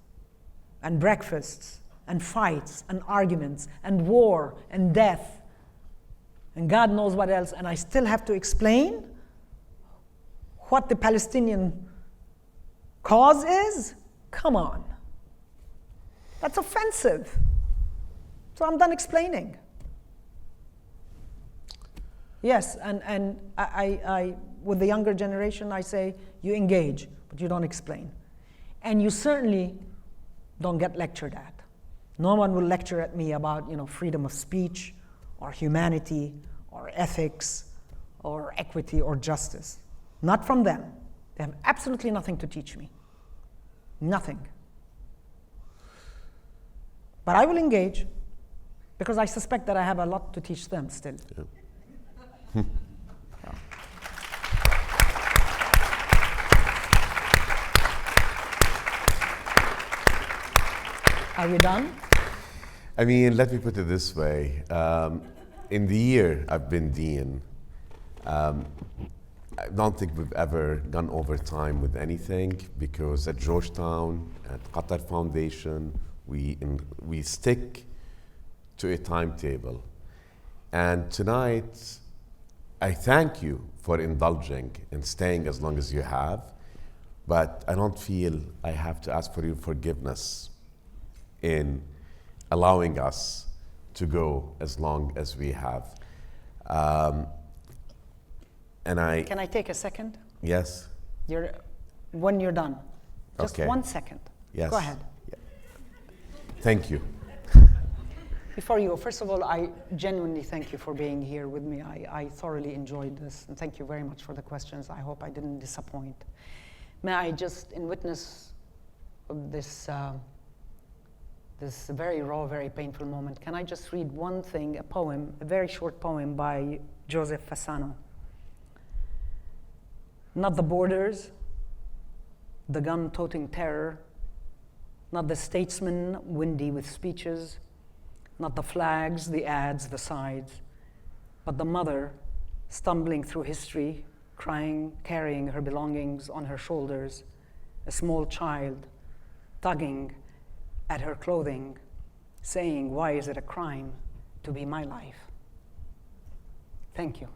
Speaker 2: and breakfasts and fights and arguments and war and death and God knows what else, and I still have to explain what the Palestinian cause is? Come on. That's offensive. So I'm done explaining. Yes, and I with the younger generation, I say, you engage, but you don't explain. And you certainly don't get lectured at. No one will lecture at me about, freedom of speech, or humanity, or ethics, or equity, or justice. Not from them. They have absolutely nothing to teach me. Nothing. But I will engage, because I suspect that I have a lot to teach them still.
Speaker 1: Yeah.
Speaker 2: Are we done?
Speaker 1: I mean, let me put it this way. In the year I've been dean, I don't think we've ever gone over time with anything, because at Georgetown, at Qatar Foundation, we stick to a timetable. And tonight, I thank you for indulging and staying as long as you have, but I don't feel I have to ask for your forgiveness in allowing us to go as long as we have. Can
Speaker 2: I take a second?
Speaker 1: Yes.
Speaker 2: When you're done. Just
Speaker 1: Okay.
Speaker 2: 1 second.
Speaker 1: Yes.
Speaker 2: Go ahead.
Speaker 1: Yeah. Thank you.
Speaker 2: Before you go, first of all, I genuinely thank you for being here with me. I thoroughly enjoyed this, and thank you very much for the questions. I hope I didn't disappoint. May I just, in witness of this very raw, very painful moment, can I just read one thing, a poem, a very short poem by Joseph Fasano. Not the borders, the gun-toting terror, not the statesman windy with speeches, not the flags, the ads, the sides, but the mother stumbling through history, crying, carrying her belongings on her shoulders, a small child tugging at her clothing, saying, why is it a crime to be my life? Thank you.